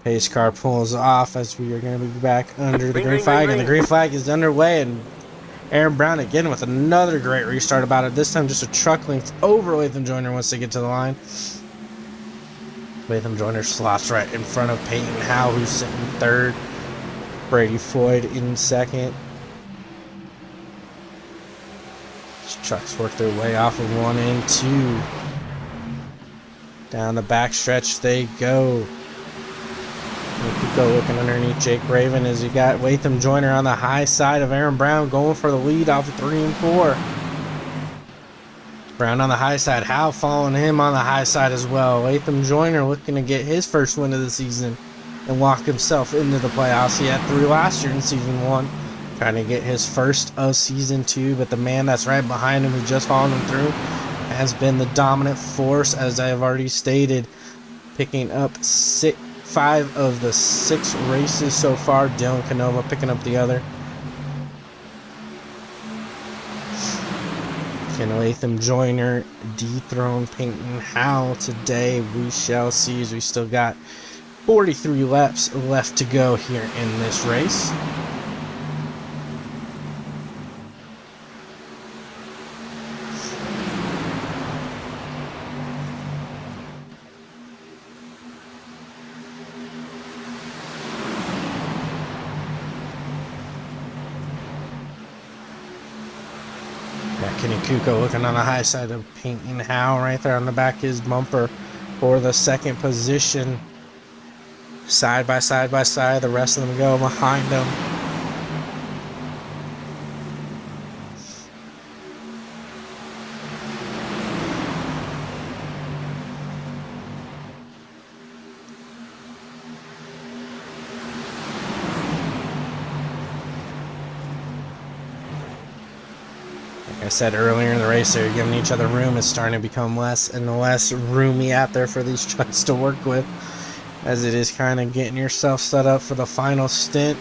S1: Pace car pulls off as we are going to be back under the green flag, and the green flag is underway, and Aaron Brown again with another great restart about it. This time just a truck length over Latham Joyner once they get to the line. Latham Joyner slots right in front of Peyton Howe, who's sitting third. Brady Floyd in second. These trucks work their way off of 1 and 2. Down the backstretch they go. Go looking underneath Jake Raven as you got Latham Joyner on the high side of Aaron Brown going for the lead off of 3 and 4. Brown on the high side, Howe following him on the high side as well. Latham Joyner looking to get his first win of the season and walk himself into the playoffs. He had 3 last year in season 1, trying to get his first of season 2, but the man that's right behind him who just followed him through has been the dominant force, as I have already stated, picking up 5 of the 6 races so far. Dylan Canova picking up the other. Can Latham Joyner dethrone Peyton Howe today? We shall see, as we still got 43 laps left to go here in this race. Kenny Kuko looking on the high side of Peyton Howe right there on the back of his bumper for the second position. Side by side by side, the rest of them go behind them. I said earlier in the race, they're giving each other room. It's starting to become less and less roomy out there for these trucks to work with, as it is kind of getting yourself set up for the final stint.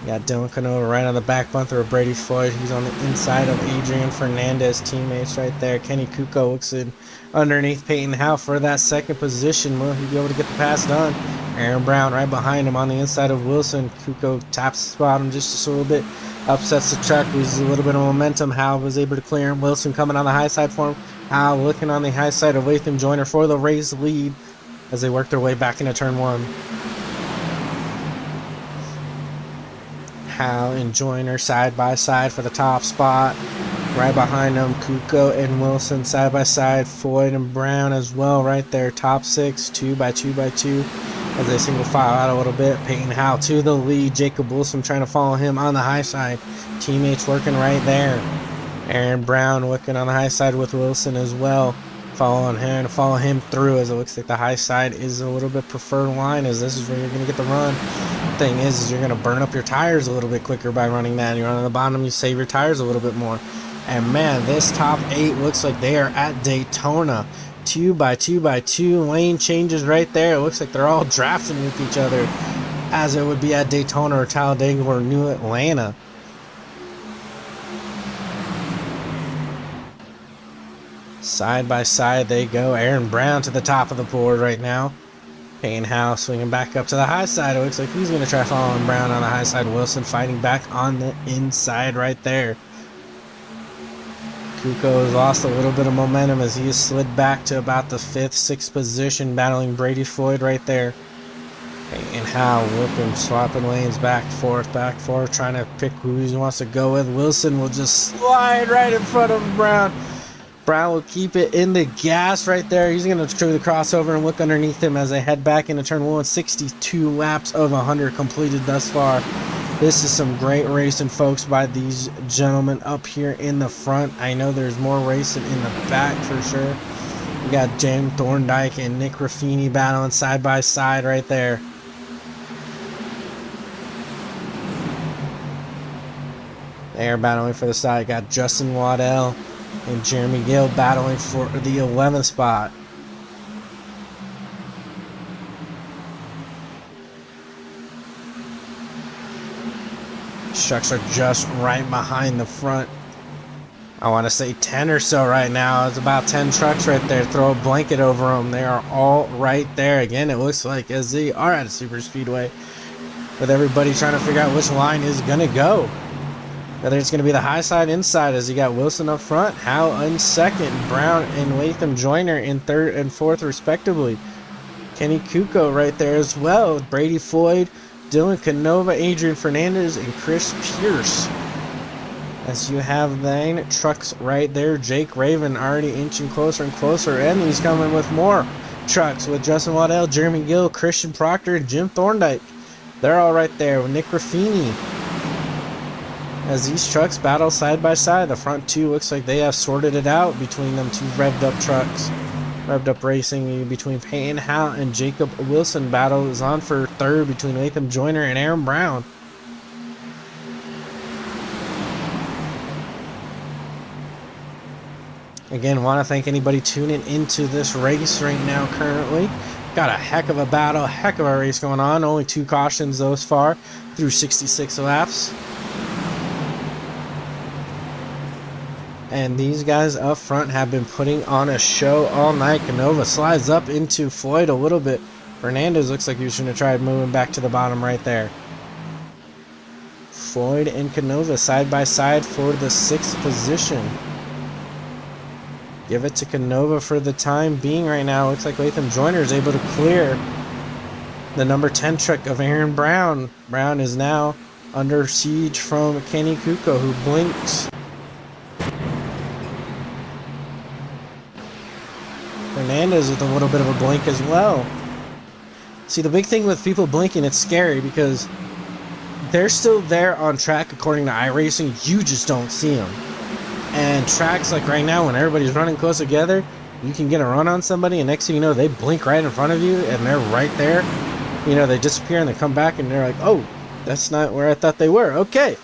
S1: Got Dylan Canova right on the back bumper of Brady Floyd. He's on the inside of Adrian Fernandez, teammates right there. Kenny Kuko looks in underneath Peyton Howe for that second position. Will he be able to get the pass done? Aaron Brown right behind him on the inside of Wilson. Kuko taps the bottom just a little bit, upsets the truck, loses a little bit of momentum. Howe was able to clear him. Wilson coming on the high side for him. Howe looking on the high side of Latham Joyner for the race lead as they work their way back into turn 1. Howe and Joyner side by side for the top spot. Right behind them, Kuko and Wilson side by side. Floyd and Brown as well right there. Top 6, 2 by 2 by 2. As they single file out a little bit. Peyton Howe to the lead. Jacob Wilson trying to follow him on the high side. Teammates working right there. Aaron Brown looking on the high side with Wilson as well. Following him to follow him through, as it looks like the high side is a little bit preferred line, as this is where you're going to get the run. Thing is you're going to burn up your tires a little bit quicker by running that. You're on the bottom, you save your tires a little bit more. And man, this top 8 looks like they are at Daytona. 2 by 2 by 2 lane changes right there. It looks like they're all drafting with each other, as it would be at Daytona or Talladega or New Atlanta. Side by side they go. Aaron Brown to the top of the board right now. Peyton Howe swinging back up to the high side. It looks like he's going to try following Brown on the high side. Wilson fighting back on the inside right there. Kuko has lost a little bit of momentum as he has slid back to about the 5th, 6th position, battling Brady Floyd right there. And Howe whipping, swapping lanes back and forth, trying to pick who he wants to go with. Wilson will just slide right in front of Brown. Brown will keep it in the gas right there. He's going to do the crossover and look underneath him as they head back into turn 1. 62 laps of 100 completed thus far. This is some great racing, folks, by these gentlemen up here in the front. I know there's more racing in the back for sure. We got James Thorndike and Nick Raffini battling side by side right there. They're battling for the side. Got Justin Waddell and Jeremy Gill battling for the 11th spot. Trucks are just right behind the front. I want to say 10 or so right now. It's about 10 trucks right there. Throw a blanket over them. They are all right there. Again, it looks like as they are at a super speedway, with everybody trying to figure out which line is going to go. Whether it's going to be the high side, inside, as you got Wilson up front, Howe in second, Brown and Latham Joyner in third and fourth respectively. Kenny Kuko right there as well. Brady Floyd, Dylan Canova, Adrian Fernandez, and Chris Pierce. As you have 9 trucks right there. Jake Raven already inching closer and closer, and he's coming with more trucks with Justin Waddell, Jeremy Gill, Christian Proctor, and Jim Thorndike. They're all right there with Nick Raffini. As these trucks battle side by side, the front 2 looks like they have sorted it out between them 2 revved up trucks. Revved up racing between Peyton Howe and Jacob Wilson. Battle is on for third between Latham Joyner and Aaron Brown. Again, want to thank anybody tuning into this race right now currently. Got a heck of a battle, heck of a race going on. Only 2 cautions thus far through 66 laps. And these guys up front have been putting on a show all night. Canova slides up into Floyd a little bit. Fernandez looks like he was going to try moving back to the bottom right there. Floyd and Canova side by side for the 6th position. Give it to Canova for the time being right now. Looks like Latham Joyner is able to clear the number 10 truck of Aaron Brown. Brown is now under siege from Kenny Kuko, who blinks. Fernandez with a little bit of a blink as well. See, the big thing with people blinking, it's scary because they're still there on track according to iRacing. You just don't see them. And tracks like right now, when everybody's running close together, you can get a run on somebody, and next thing you know, they blink right in front of you, and they're right there. You know, they disappear and they come back, and they're like, oh, that's not where I thought they were. Okay.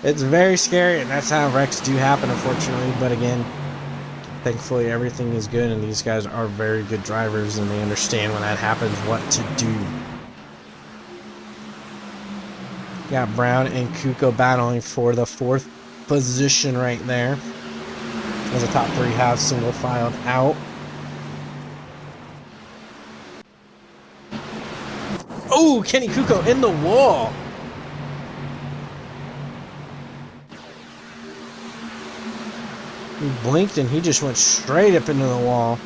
S1: It's very scary, and that's how wrecks do happen, unfortunately. But again, thankfully, everything is good, and these guys are very good drivers, and they understand when that happens what to do. Got Brown and Kuko battling for the 4th position right there, as the top 3 have single filed out. Oh, Kenny Kuko in the wall. He blinked and he just went straight up into the wall.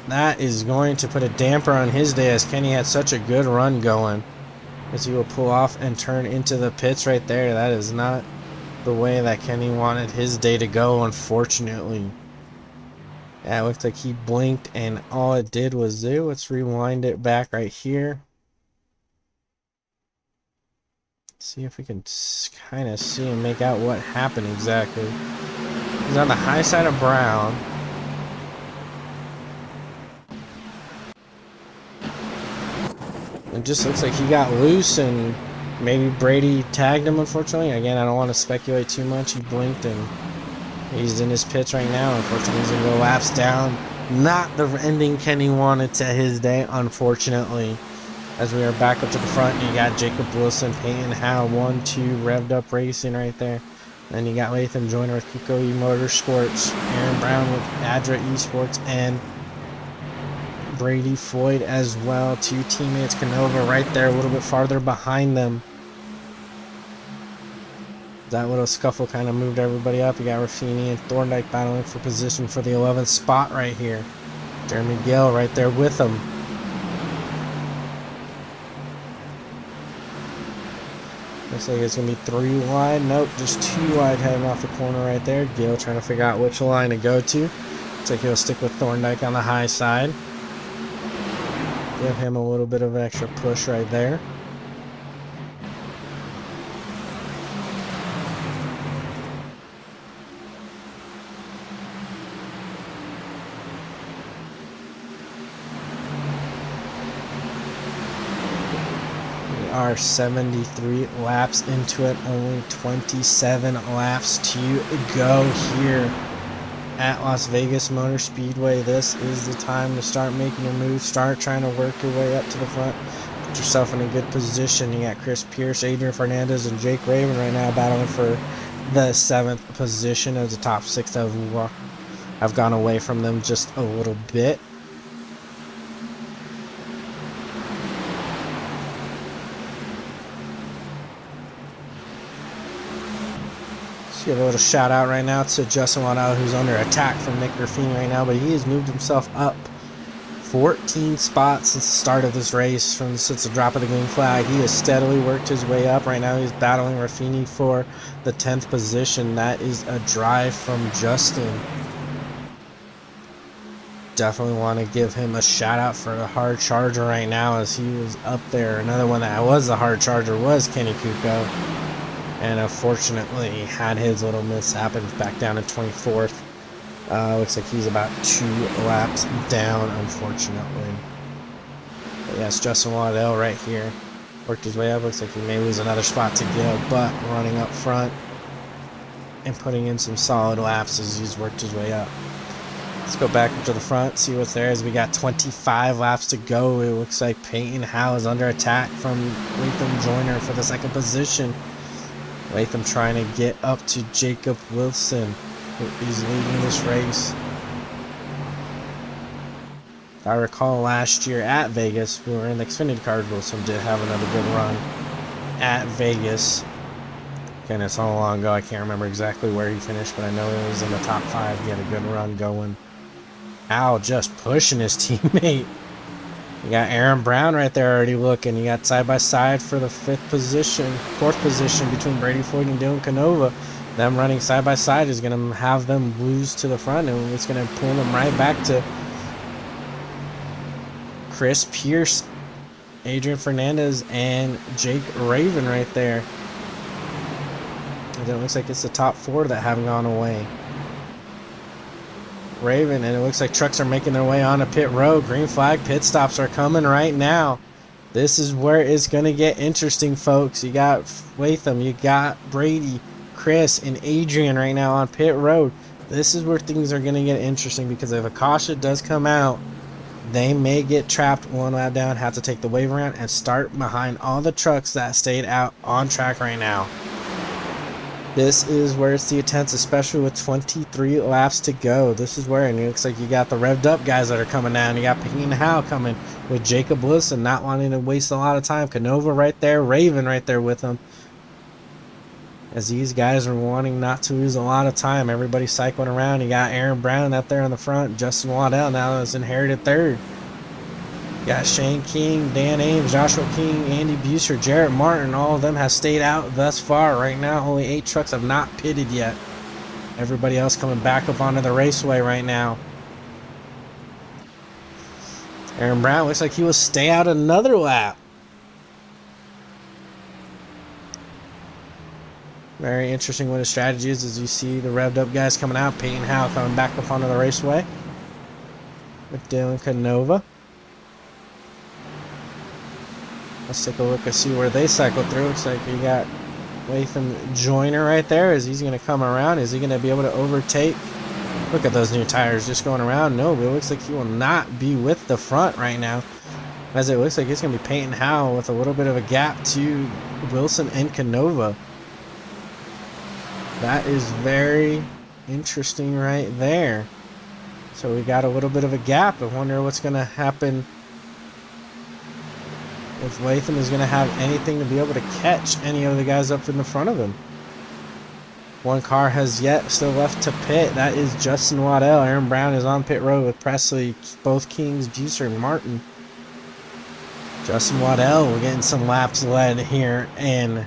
S1: That is going to put a damper on his day, as Kenny had such a good run going. As he will pull off and turn into the pits right there. That is not the way that Kenny wanted his day to go, unfortunately. Yeah, it looks like he blinked and all it did was let's rewind it back right here. See if we can kind of see and make out what happened exactly. He's on the high side of Brown. It just looks like he got loose and maybe Brady tagged him, unfortunately. Again, I don't want to speculate too much. He blinked and he's in his pits right now. Unfortunately, he's going to go laps down. Not the ending Kenny wanted to his day, unfortunately. As we are back up to the front, you got Jacob Wilson, Peyton Howe, 1-2 revved up racing right there. Then you got Latham Joyner with Kuko Motorsports, Aaron Brown with Adra Esports, and Brady Floyd as well. 2 teammates, Canova right there a little bit farther behind them. That little scuffle kind of moved everybody up. You got Raffini and Thorndike battling for position for the 11th spot right here. Jeremy Gill right there with him. Looks like it's going to be 3 wide. Nope, just 2 wide heading off the corner right there. Gill trying to figure out which line to go to. Looks like he'll stick with Thorndike on the high side. Give him a little bit of an extra push right there. Are 73 laps into it, only 27 laps to go here at Las Vegas Motor Speedway. This is the time to start making your move, start trying to work your way up to the front, put yourself in a good position. You got Chris Pierce, Adrian Fernandez, and Jake Raven right now battling for the 7th position as the top 6 have gone away from them just a little bit. Give a little shout out right now to Justin Waddell, who's under attack from Nick Raffini right now, but he has moved himself up 14 spots since the start of this race. Since the drop of the green flag, he has steadily worked his way up. Right now he's battling Raffini for the 10th position. That is a drive from Justin. Definitely want to give him a shout out for the hard charger right now as he was up there. Another one that was the hard charger was Kenny Kuko. And unfortunately, he had his little mishap and back down to 24th. Looks like he's about 2 laps down, unfortunately. But yes, Justin Waddell right here. Worked his way up. Looks like he may lose another spot to Gill, but running up front and putting in some solid laps as he's worked his way up. Let's go back up to the front, see what's there as we got 25 laps to go. It looks like Peyton Howe is under attack from Latham Joyner for the 2nd position. Latham trying to get up to Jacob Wilson, who is leading this race. I recall last year at Vegas, we were in the Xfinity cars. Wilson did have another good run at Vegas. Again, it's so long ago, I can't remember exactly where he finished, but I know it was in the top 5. He had a good run going. Al just pushing his teammate. You got Aaron Brown right there already looking. You got side-by-side for the 4th position between Brady Floyd and Dylan Canova. Them running side-by-side is going to have them lose to the front, and it's going to pull them right back to Chris Pierce, Adrian Fernandez, and Jake Raven right there. And it looks like it's the top 4 that haven't gone away. Raven, and it looks like trucks are making their way onto pit road. Green flag pit stops are coming right now. This is where it's going to get interesting, folks. You got Latham, you got Brady, Chris, and Adrian right now on pit road. This is where things are going to get interesting because if a caution does come out, they may get trapped 1 lap down, have to take the wave around, and start behind all the trucks that stayed out on track right now. This is where it's the intense, especially with 23 laps to go. This is where, and it looks like you got the revved up guys that are coming down. You got Peyton Howe coming with Jacob Wilson, not wanting to waste a lot of time. Canova right there, Raven right there with him. As these guys are wanting not to lose a lot of time. Everybody's cycling around. You got Aaron Brown up there in the front. Justin Waddell now has inherited 3rd. You got Shane King, Dan Ames, Joshua King, Andy Buser, Jarrett Martin. All of them have stayed out thus far. Right now, only 8 trucks have not pitted yet. Everybody else coming back up onto the raceway right now. Aaron Brown looks like he will stay out another lap. Very interesting what his strategy is as you see the revved up guys coming out. Peyton Howe coming back up onto the raceway with Dylan Canova. Let's take a look and see where they cycle through. Looks like you got Latham Joyner right there as he's going to come around. Is he going to be able to overtake? Look at those new tires just going around. No, but it looks like he will not be with the front right now. As it looks like it's going to be Peyton Howe with a little bit of a gap to Wilson and Canova. That is very interesting right there. So we got a little bit of a gap. I wonder what's going to happen if Latham is going to have anything to be able to catch any of the guys up in the front of him. One car has yet still left to pit. That is Justin Waddell. Aaron Brown is on pit road with Presley, both Kings, Buser, and Martin. Justin Waddell, we're getting some laps led here in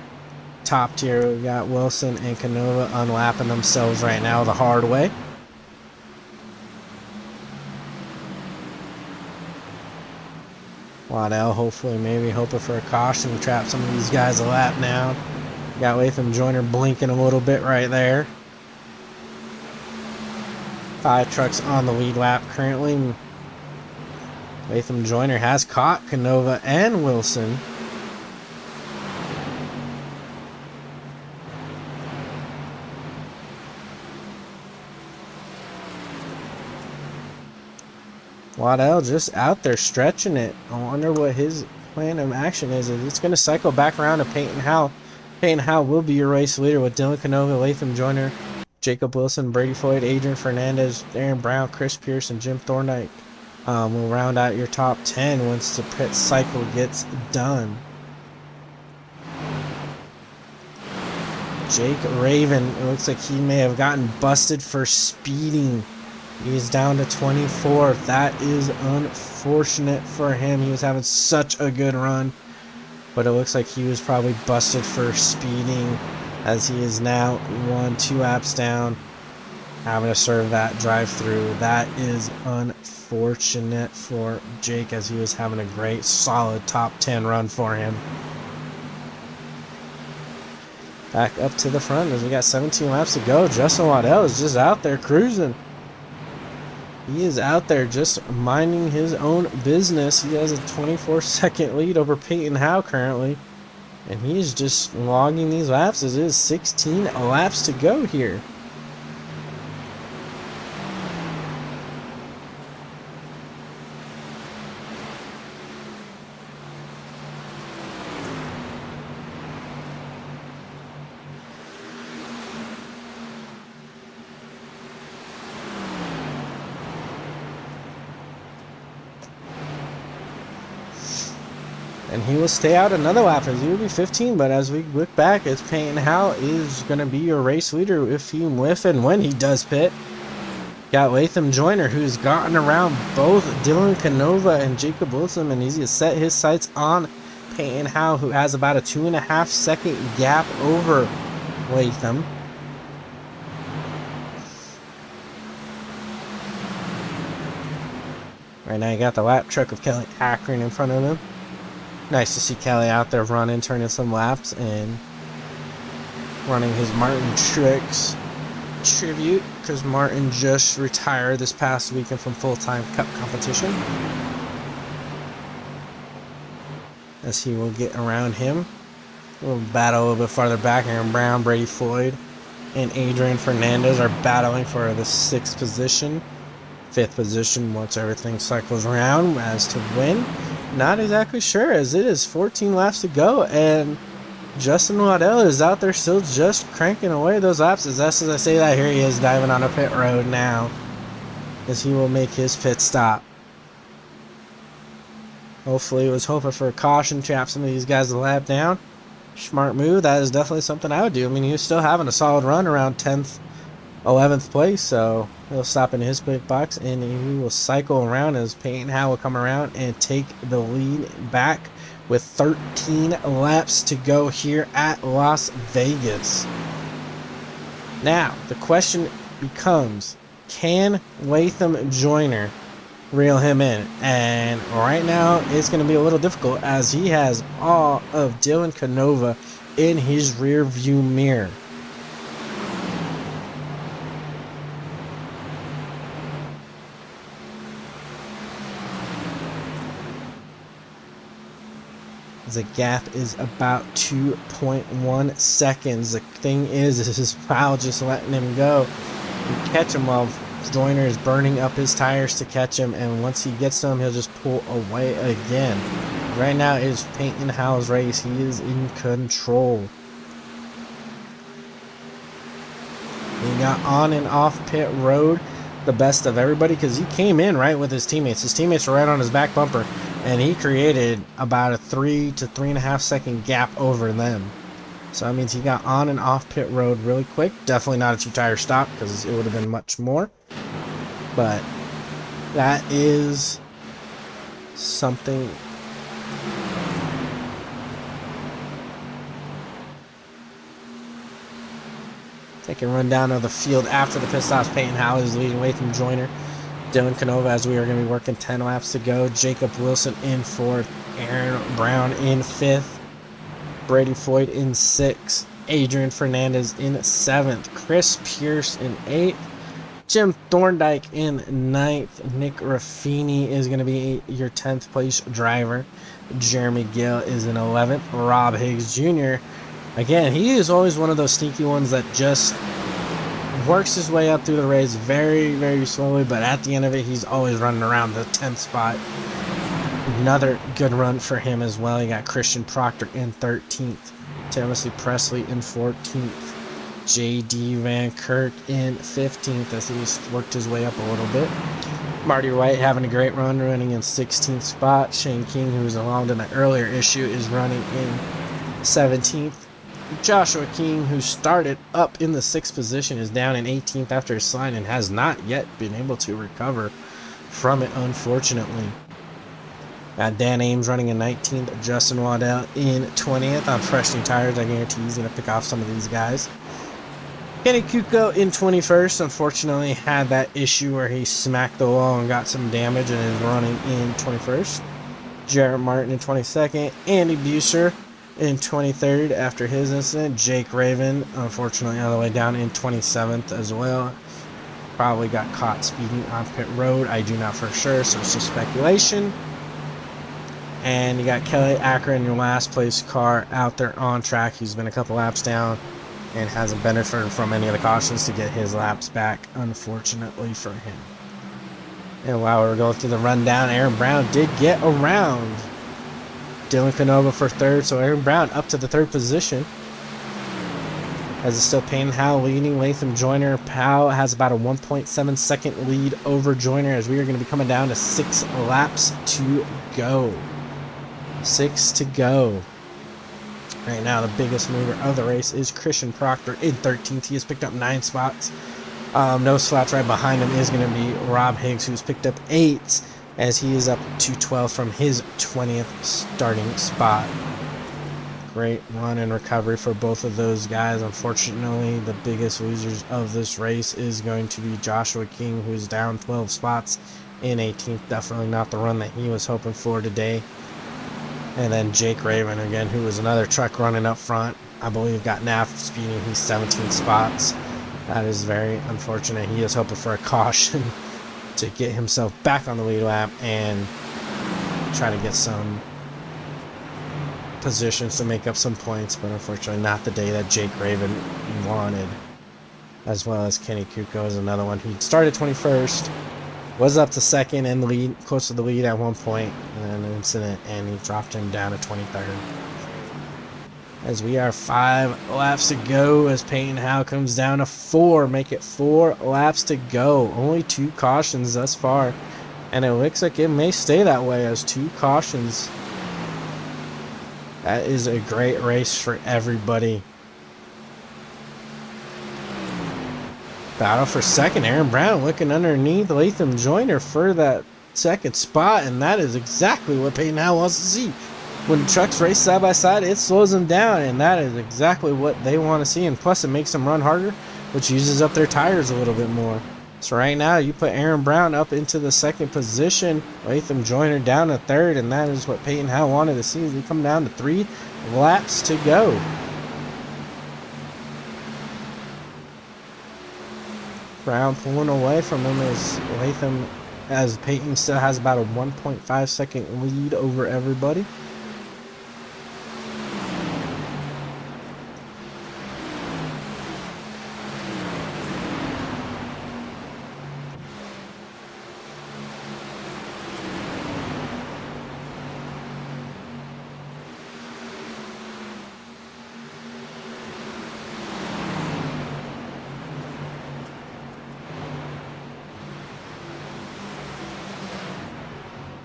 S1: top tier. We got Wilson and Canova unlapping themselves right now the hard way. Waddell hopefully maybe hoping for a caution to trap some of these guys a lap now. Got Latham Joyner blinking a little bit right there. 5 trucks on the lead lap currently. Latham Joyner has caught Canova and Wilson. Waddell just out there stretching it. I wonder what his plan of action is. It's going to cycle back around to Peyton Howell. Peyton Howell will be your race leader with Dylan Canova, Latham Joyner, Jacob Wilson, Brady Floyd, Adrian Fernandez, Aaron Brown, Chris Pierce, and Jim Thorndike. We'll round out your top 10 once the pit cycle gets done. Jake Raven, it looks like he may have gotten busted for speeding. He's down to 24th. That is unfortunate for him. He was having such a good run, but it looks like he was probably busted for speeding, as he is now 2 laps down, having to serve that drive-through. That is unfortunate for Jake, as he was having a great, solid top 10 run for him. Back up to the front as we got 17 laps to go. Justin Waddell is just out there cruising. He is out there just minding his own business. He has a 24-second lead over Peyton Howe currently. And he is just logging these laps as it is 16 laps to go here. And he will stay out another lap as he will be 15, but as we look back, it's Peyton Howe is going to be your race leader if and when he does pit. Got Latham Joyner, who's gotten around both Dylan Canova and Jacob Wilson, and he's set his sights on Peyton Howe, who has about a 2.5 second gap over Latham. Right now you got the lap truck of Kelly Akron in front of him. Nice to see Kelly out there running, turning some laps, and running his Martin Tricks tribute, because Martin just retired this past weekend from full-time cup competition. As he will get around him. We'll battle a little bit farther back. Aaron Brown, Brady Floyd, and Adrian Fernandez are battling for the 6th position. 5th position once everything cycles around as to win. Not exactly sure, as it is 14 laps to go, and Justin Waddell is out there still just cranking away those laps. As I say that, here he is diving on a pit road now, as he will make his pit stop. Hopefully, he was hoping for a caution, trap some of these guys a lap down. Smart move. That is definitely something I would do. I mean, he was still having a solid run around 10th, 11th place, so he'll stop in his pit box, and he will cycle around as Peyton Howe will come around and take the lead back with 13 laps to go here at Las Vegas. Now, the question becomes, can Latham Joyner reel him in? And right now, it's going to be a little difficult, as he has all of Dylan Canova in his rear view mirror. The gap is about 2.1 seconds. The thing is Powell just letting him go and catch him while Joyner is burning up his tires to catch him, and once he gets to him, he'll just pull away again. Right now it is Peyton Howe's race. He is in control. He got on and off pit road the best of everybody, because he came in right with his teammates. His teammates were right on his back bumper, and he created about a 3 to 3.5 second gap over them. So that means he got on and off pit road really quick. Definitely not a 2-tire stop because it would have been much more. But that is something. Taking a rundown of the field after the pit stops. Peyton Howell is leading Latham Joyner. Dylan Canova, as we are going to be working 10 laps to go. Jacob Wilson in 4th. Aaron Brown in 5th. Brady Floyd in 6th. Adrian Fernandez in 7th. Chris Pierce in 8th. Jim Thorndike in 9th. Nick Raffini is going to be your 10th place driver. Jeremy Gill is in 11th. Rob Higgs Jr., again, he is always one of those sneaky ones that just works his way up through the race very, very slowly, but at the end of it, he's always running around the 10th spot. Another good run for him as well. You got Christian Proctor in 13th. Timothy Presley in 14th. J.D. Van Kirk in 15th as he's worked his way up a little bit. Marty White having a great run, running in 16th spot. Shane King, who was along in the earlier issue, is running in 17th. Joshua King, who started up in the 6th position, is down in 18th after his slide and has not yet been able to recover from it, unfortunately. Got Dan Ames running in 19th. Justin Waddell in 20th. On fresh new tires, I guarantee he's going to pick off some of these guys. Kenny Kuko in 21st. Unfortunately, had that issue where he smacked the wall and got some damage and is running in 21st. Jarrett Martin in 22nd. Andy Buser in 23rd after his incident. Jake Raven, unfortunately, all the way down in 27th as well. Probably got caught speeding on pit road. I do not for sure, so it's just speculation. And you got Kelly Akron, your last place car, out there on track. He's been a couple laps down and hasn't benefited from any of the cautions to get his laps back, unfortunately for him. And while we're going through the rundown, Aaron Brown did get around Dylan Canova for 3rd, so Aaron Brown up to the 3rd position. As it's still Payne Howell leading Latham Joyner. Powell has about a 1.7 second lead over Joyner as we are going to be coming down to 6 laps to go. 6 to go. Right now, the biggest mover of the race is Christian Proctor in 13th. He has picked up 9 spots. No slots right behind him is going to be Rob Higgs, who's picked up 8, as he is up to 12 from his 20th starting spot. Great run and recovery for both of those guys. Unfortunately, the biggest losers of this race is going to be Joshua King, who's down 12 spots in 18th. Definitely not the run that he was hoping for today. And then Jake Raven, again, who was another truck running up front. I believe got NAF speeding. He's 17 spots. That is very unfortunate. He is hoping for a caution to get himself back on the lead lap and try to get some positions to make up some points, but unfortunately not the day that Jake Raven wanted. As well as Kenny Kuko is another one. He started 21st, was up to 2nd and lead, close to the lead at one point, and then an incident, and he dropped him down to 23rd. As we are 5 laps to go, as Peyton Howe comes down to 4, make it 4 laps to go. Only 2 cautions thus far, and it looks like it may stay that way as 2 cautions. That is a great race for everybody. Battle for 2nd. Aaron Brown looking underneath Latham Joyner for that 2nd spot, and that is exactly what Peyton Howe wants to see. When trucks race side by side, it slows them down, and that is exactly what they want to see. And plus, it makes them run harder, which uses up their tires a little bit more. So right now, you put Aaron Brown up into the 2nd position, Latham Joyner down to 3rd, and that is what Peyton Howe wanted to see as we come down to 3 laps to go. Brown pulling away from him as Peyton still has about a 1.5 second lead over everybody.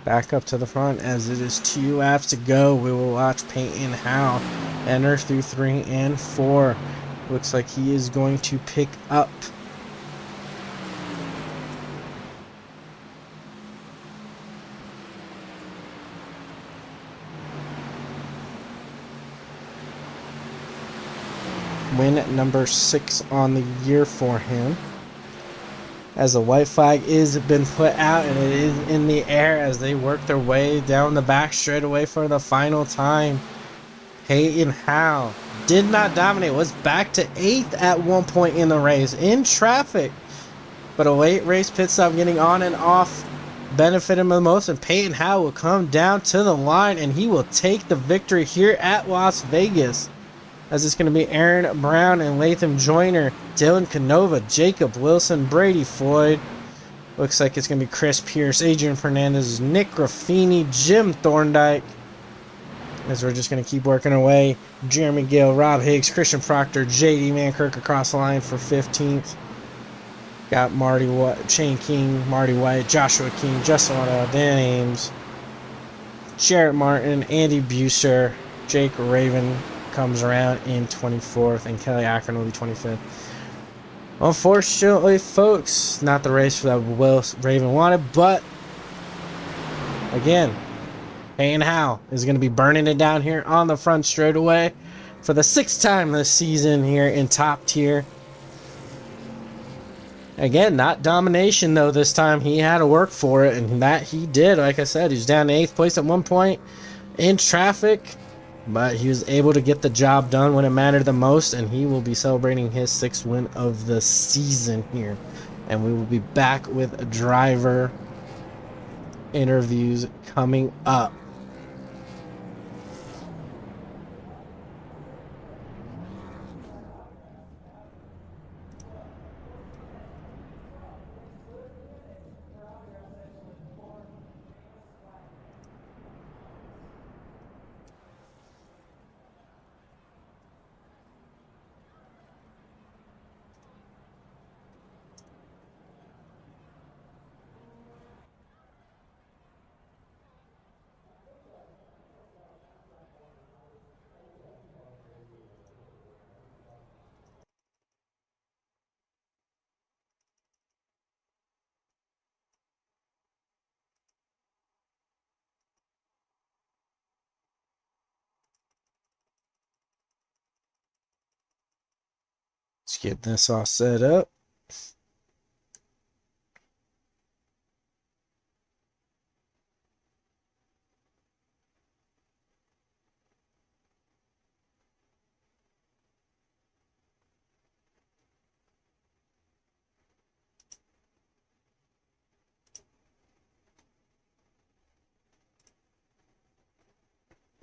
S1: Back up to the front as it is 2 laps to go. We will watch Peyton Howe enter through 3 and 4. Looks like he is going to pick up. Win number 6 on the year for him. As the white flag is been put out and it is in the air as they work their way down the back straightaway for the final time. Peyton Howe did not dominate, was back to 8th at one point in the race in traffic. But a late race pit stop getting on and off benefited him the most, and Peyton Howe will come down to the line and he will take the victory here at Las Vegas. As it's going to be Aaron Brown and Latham Joyner, Dylan Canova, Jacob Wilson, Brady Floyd. Looks like it's going to be Chris Pierce, Adrian Fernandez, Nick Raffini, Jim Thorndike. As we're just going to keep working away. Jeremy Gale, Rob Higgs, Christian Proctor, JD Mankirk across the line for 15th. Got Marty White, Shane King, Marty White, Joshua King, Justin Waddell, Dan Ames, Jarrett Martin, Andy Buser, Jake Raven comes around in 24th, and Kelly Akron will be 25th. Unfortunately, folks, not the race that Will Raven wanted, but again, Peyton Howe is going to be burning it down here on the front straightaway for the 6th time this season here in top tier. Again, not domination though this time. He had to work for it, and that he did. Like I said, he's down to 8th place at one point in traffic, but he was able to get the job done when it mattered the most, and he will be celebrating his 6th win of the season here. And we will be back with driver interviews coming up. Let's get this all set up.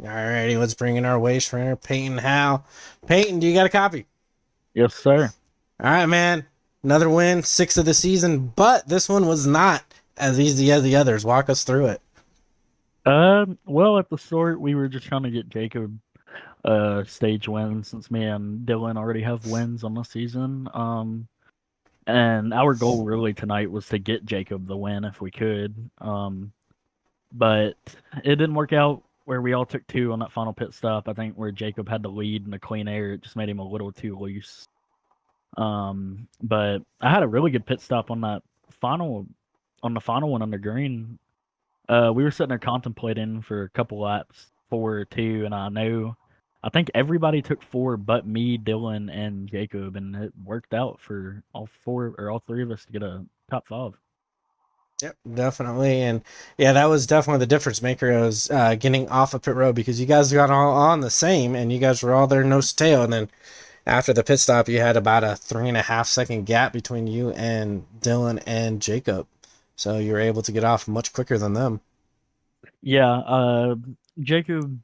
S1: Alrighty, let's bring in our waste runner, Peyton Howe. Peyton, do you got a copy?
S3: Yes, sir.
S1: All right, man. Another win, 6th of the season, but this one was not as easy as the others. Walk us through it.
S3: Well, at the start, we were just trying to get Jacob stage wins since me and Dylan already have wins on the season. And our goal really tonight was to get Jacob the win if we could. But it didn't work out where we all took 2 on that final pit stop. I think where Jacob had the lead in the clean air, it just made him a little too loose. But I had a really good pit stop on the final one on the green. We were sitting there contemplating for a couple laps, 4 or 2, and I think everybody took 4 but me, Dylan, and Jacob, and it worked out for all 3 of us to get a top 5.
S1: Yep, definitely. And yeah, that was definitely the difference maker. It was getting off of pit road, because you guys got all on the same, and you guys were all there nose to tail. And then after the pit stop, you had about a 3.5 second gap between you and Dylan and Jacob. So you were able to get off much quicker than them.
S3: Yeah, Jacob,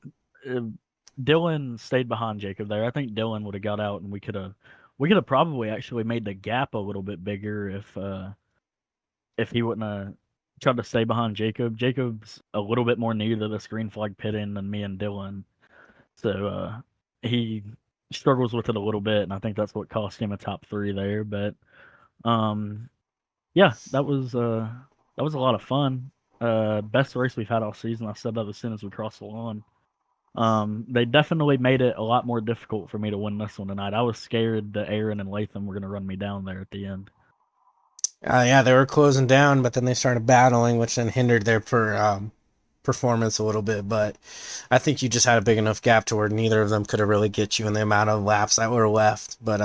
S3: Dylan stayed behind Jacob there. I think Dylan would have got out, and we could have probably actually made the gap a little bit bigger if he wouldn't have tried to stay behind Jacob. Jacob's a little bit more new to the green flag pitting than me and Dylan, so he struggles with it a little bit, and I think that's what cost him a top 3 there. But yeah, that was a lot of fun. Best race we've had all season. I said that as soon as we crossed the lawn. They definitely made it a lot more difficult for me to win this one tonight. I was scared that Aaron and Latham were going to run me down there at the end.
S1: Yeah, they were closing down, but then they started battling, which then hindered their performance a little bit. But I think you just had a big enough gap to where neither of them could have really get you in the amount of laps that were left. But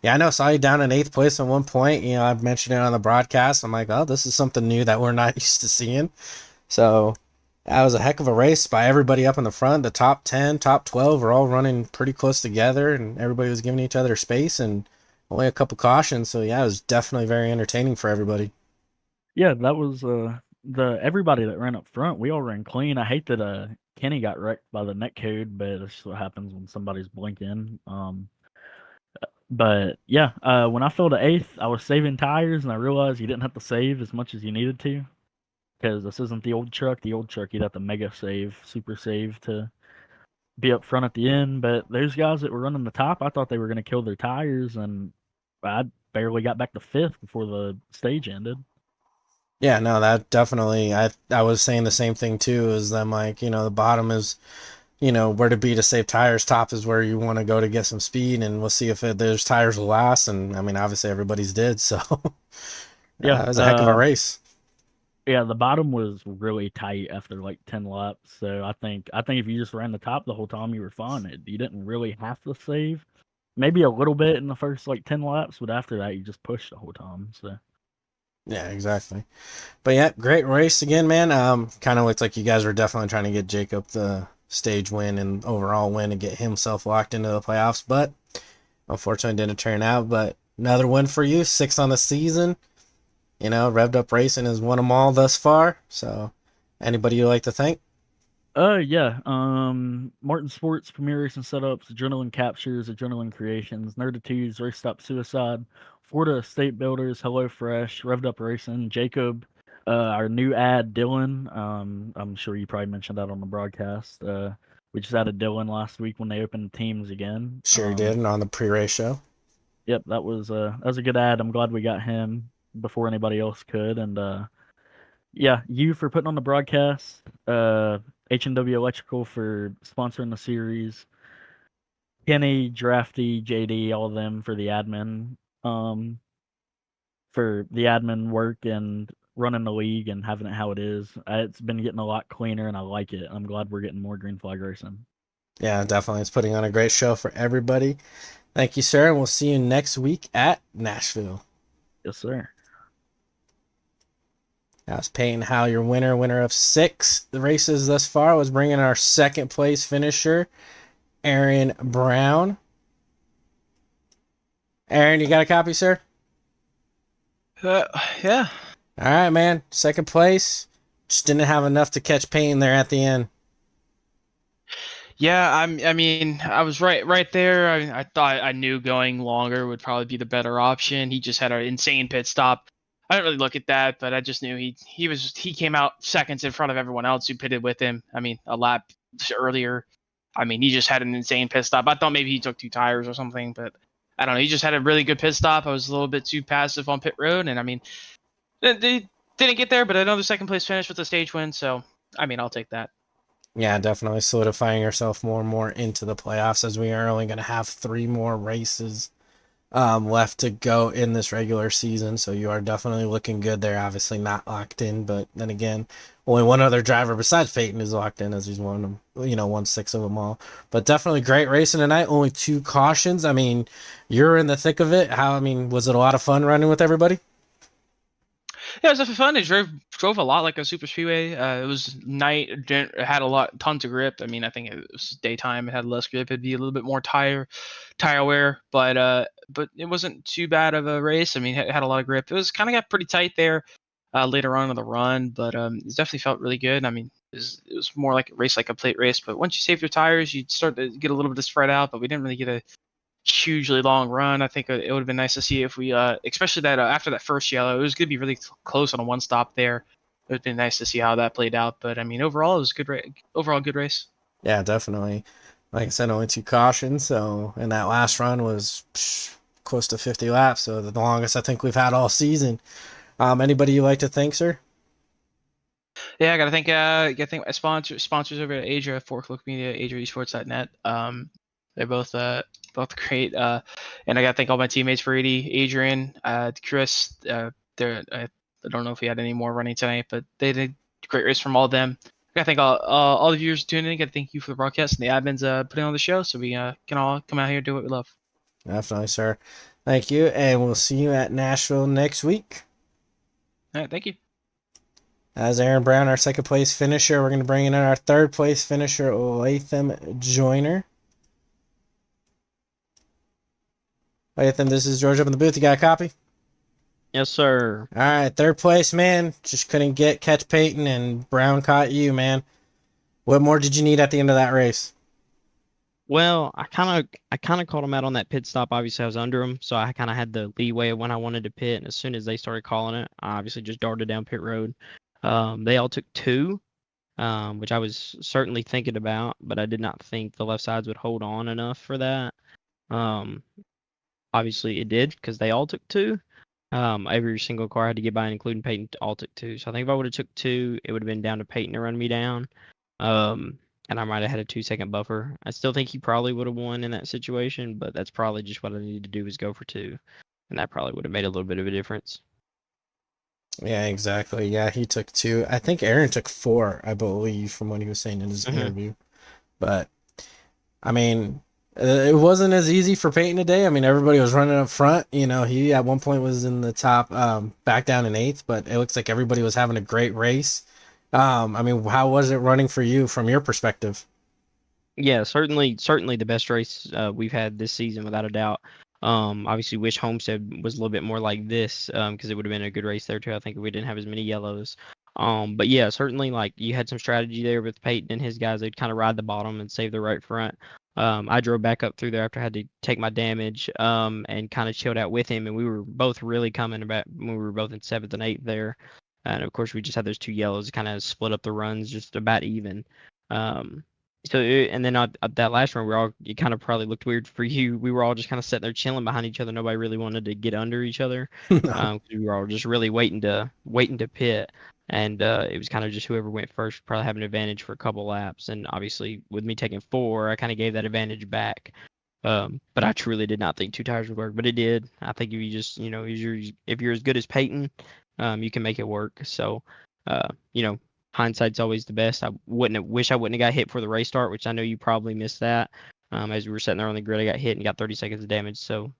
S1: yeah, I know. Saw you down in 8th place at one point. You know, I mentioned it on the broadcast. I'm like, oh, this is something new that we're not used to seeing. So that was a heck of a race by everybody up in the front. The top 10, top 12 were all running pretty close together, and everybody was giving each other space and only a couple cautions. So yeah, it was definitely very entertaining for everybody.
S3: Yeah, that was the everybody that ran up front. We all ran clean. I hate that Kenny got wrecked by the net code, but that's what happens when somebody's blinking. But yeah, when I fell to 8th, I was saving tires, and I realized you didn't have to save as much as you needed to because this isn't the old truck. The old truck, you'd have to mega save, super save to be up front at the end. But those guys that were running the top, I thought they were going to kill their tires, and I barely got back to 5th before the stage ended.
S1: Yeah, no, that definitely. I was saying the same thing too. Is them like, you know, the bottom is, you know, where to be to save tires. Top is where you want to go to get some speed, and we'll see if those tires will last. And I mean, obviously everybody's did. So
S3: Yeah,
S1: it was a heck of a race.
S3: yeah, the bottom was really tight after like 10 laps. So I think if you just ran the top the whole time, you were fine. You didn't really have to save. Maybe a little bit in the first like 10 laps, but after that, you just pushed the whole time. So
S1: Yeah, exactly. But yeah, great race again, man. Kind of looks like you guys were definitely trying to get Jacob the stage win and overall win and get himself locked into the playoffs, but unfortunately didn't turn out. But another win for you, 6th on the season. You know, Revved Up Racing has won them all thus far. So, anybody you'd like to thank?
S3: yeah. Martin Sports, Premier Racing Setups, Adrenaline Captures, Adrenaline Creations, Nerditudes, Race Stop Suicide, Florida State Builders, Hello Fresh, Revved Up Racing, Jacob, our new ad, Dylan. I'm sure you probably mentioned that on the broadcast. We just added Dylan last week when they opened teams again.
S1: Sure did, and on the pre-race show.
S3: Yep, that was a good ad. I'm glad we got him before anybody else could, and yeah, you for putting on the broadcast. H&W Electrical for sponsoring the series. Kenny, Drafty, JD, all of them for the admin. For the admin work and running the league and having it how it is. It's been getting a lot cleaner and I like it. I'm glad we're getting more green flag racing.
S1: Yeah, definitely. It's putting on a great show for everybody. Thank you, sir, and we'll see you next week at Nashville.
S3: Yes, sir.
S1: That's Peyton Howe, your winner of 6 races thus far, was bringing our 2nd place finisher, Aaron Brown. Aaron, you got a copy, sir?
S4: Yeah.
S1: All right, man. 2nd place. Just didn't have enough to catch Peyton there at the end.
S4: Yeah, I mean, I was right there. I thought I knew going longer would probably be the better option. He just had an insane pit stop. I didn't really look at that, but I just knew he came out seconds in front of everyone else who pitted with him. I mean, a lap earlier. I mean, he just had an insane pit stop. I thought maybe he took 2 tires or something, but I don't know. He just had a really good pit stop. I was a little bit too passive on pit road, and I mean, they didn't get there, but another 2nd place finish with a stage win. So, I mean, I'll take that.
S1: Yeah, definitely solidifying yourself more and more into the playoffs, as we are only going to have 3 more races left to go in this regular season. So you are definitely looking good there. Obviously not locked in, but then again, only one other driver besides Peyton is locked in, as he's won 1/6 of them all. But definitely great racing tonight. Only 2 cautions. I mean, you're in the thick of it. Was it a lot of fun running with everybody?
S4: Yeah, it was definitely fun. It drove a lot like a super speedway. It was night. It had tons of grip. I mean, I think it was daytime. It had less grip. It'd be a little bit more tire wear, but it wasn't too bad of a race. I mean, it had a lot of grip. It was kind of got pretty tight there later on in the run, but it definitely felt really good. I mean, it was more like a race, like a plate race. But once you save your tires, you start to get a little bit of spread out. But we didn't really get a hugely long run. I think it would have been nice to see if we, especially that after that first yellow, it was going to be really close on a 1 stop there. It would have been nice to see how that played out. But I mean, overall, it was a good race.
S1: Yeah, definitely. Like I said, only 2 cautions. So, and that last run was close to 50 laps. So the longest I think we've had all season. Anybody you like to thank, sir?
S4: Yeah, gotta thank my sponsors over at Adria, Forklift Media, AdriaEsports.net. They're both great. And I gotta thank all my teammates, Brady, Adrian, Chris. I don't know if we had any more running tonight, but they did a great race from all of them. I gotta thank all the viewers tuning in. Gotta thank you for the broadcast and the admins putting on the show, so we can all come out here and do what we love.
S1: Definitely, sir. Thank you, and we'll see you at Nashville next week.
S4: All right, thank you.
S1: As Aaron Brown, our second place finisher, we're going to bring in our third place finisher, Latham Joyner. Latham, this is George up in the booth. You got a copy?
S5: Yes, sir.
S1: All right, third place, man. Just couldn't catch Peyton, and Brown caught you, man. What more did you need at the end of that race?
S5: Well, I kind of called him out on that pit stop. Obviously, I was under him, so I kind of had the leeway of when I wanted to pit. And as soon as they started calling it, I obviously just darted down pit road. They all took 2, which I was certainly thinking about, but I did not think the left sides would hold on enough for that. Obviously, it did because they all took 2. Every single car I had to get by, including Peyton, all took 2. So I think if I would have took 2, it would have been down to Peyton to run me down. And I might have had a 2-second buffer. I still think he probably would have won in that situation, but that's probably just what I needed to do was go for 2. And that probably would have made a little bit of a difference.
S1: Yeah, exactly. Yeah, he took 2. I think Aaron took 4, I believe, from what he was saying in his interview. But, I mean, it wasn't as easy for Peyton today. I mean, everybody was running up front. You know, he at one point was in the top, back down in 8th, but it looks like everybody was having a great race. I mean, how was it running for you from your perspective?
S5: Yeah, certainly the best race we've had this season, without a doubt. Obviously, wish Homestead was a little bit more like this, because it would have been a good race there too. I think if we didn't have as many yellows. But yeah, certainly like you had some strategy there with Peyton and his guys. They'd kind of ride the bottom and save the right front. I drove back up through there after I had to take my damage, and kind of chilled out with him. And we were both really coming about when we were both in 7th and 8th there. And of course, we just had those 2 yellows to kind of split up the runs just about even. And then that last run, you kind of probably looked weird for you. We were all just kind of sitting there chilling behind each other. Nobody really wanted to get under each other.
S1: No.
S5: We were all just really waiting to pit. And it was kind of just whoever went first would probably have an advantage for a couple laps. And obviously, with me taking 4, I kind of gave that advantage back. But I truly did not think 2 tires would work, but it did. I think if you just, if you're as good as Peyton, you can make it work. So, hindsight's always the best. I wish I wouldn't have got hit for the race start, which I know you probably missed that. As we were sitting there on the grid, I got hit and got 30 seconds of damage. So,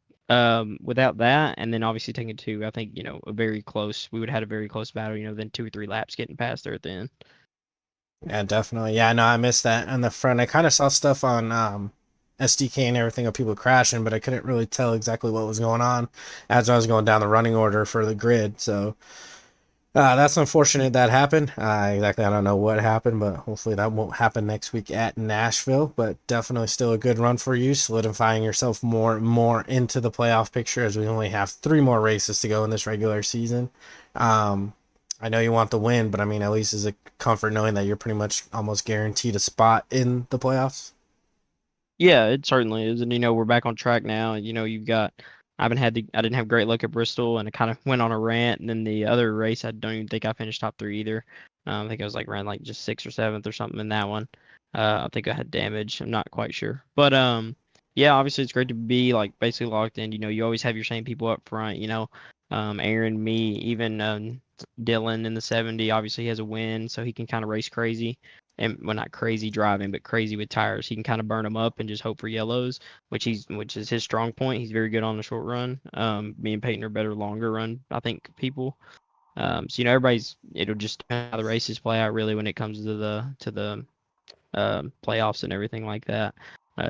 S5: without that, and then obviously taking 2, I think, we would have had a very close battle, then 2 or 3 laps getting past there at the end.
S1: Yeah, definitely. Yeah, no, I missed that on the front. I kind of saw stuff on SDK and everything of people crashing, but I couldn't really tell exactly what was going on as I was going down the running order for the grid. So that's unfortunate that happened. I don't know what happened, but hopefully that won't happen next week at Nashville. But definitely still a good run for you, solidifying yourself more into the playoff picture, as we only have 3 more races to go in this regular season. I know you want the win, but I mean, at least is a comfort knowing that you're pretty much almost guaranteed a spot in the playoffs.
S5: Yeah, it certainly is. And, we're back on track now. I didn't have great luck at Bristol, and I kind of went on a rant. And then the other race, I don't even think I finished top 3 either. I think I was ran just 6th or 7th or something in that one. I think I had damage. I'm not quite sure. But, yeah, obviously it's great to be basically locked in. You always have your same people up front, Aaron, me, even Dylan in the 70, obviously he has a win, so he can kind of race crazy. And well, not crazy driving, but crazy with tires. He can kind of burn them up and just hope for yellows, which is his strong point. He's very good on the short run. Me and Peyton are better longer run, I think, people. So it'll just depend how the races play out really when it comes to the playoffs and everything like that,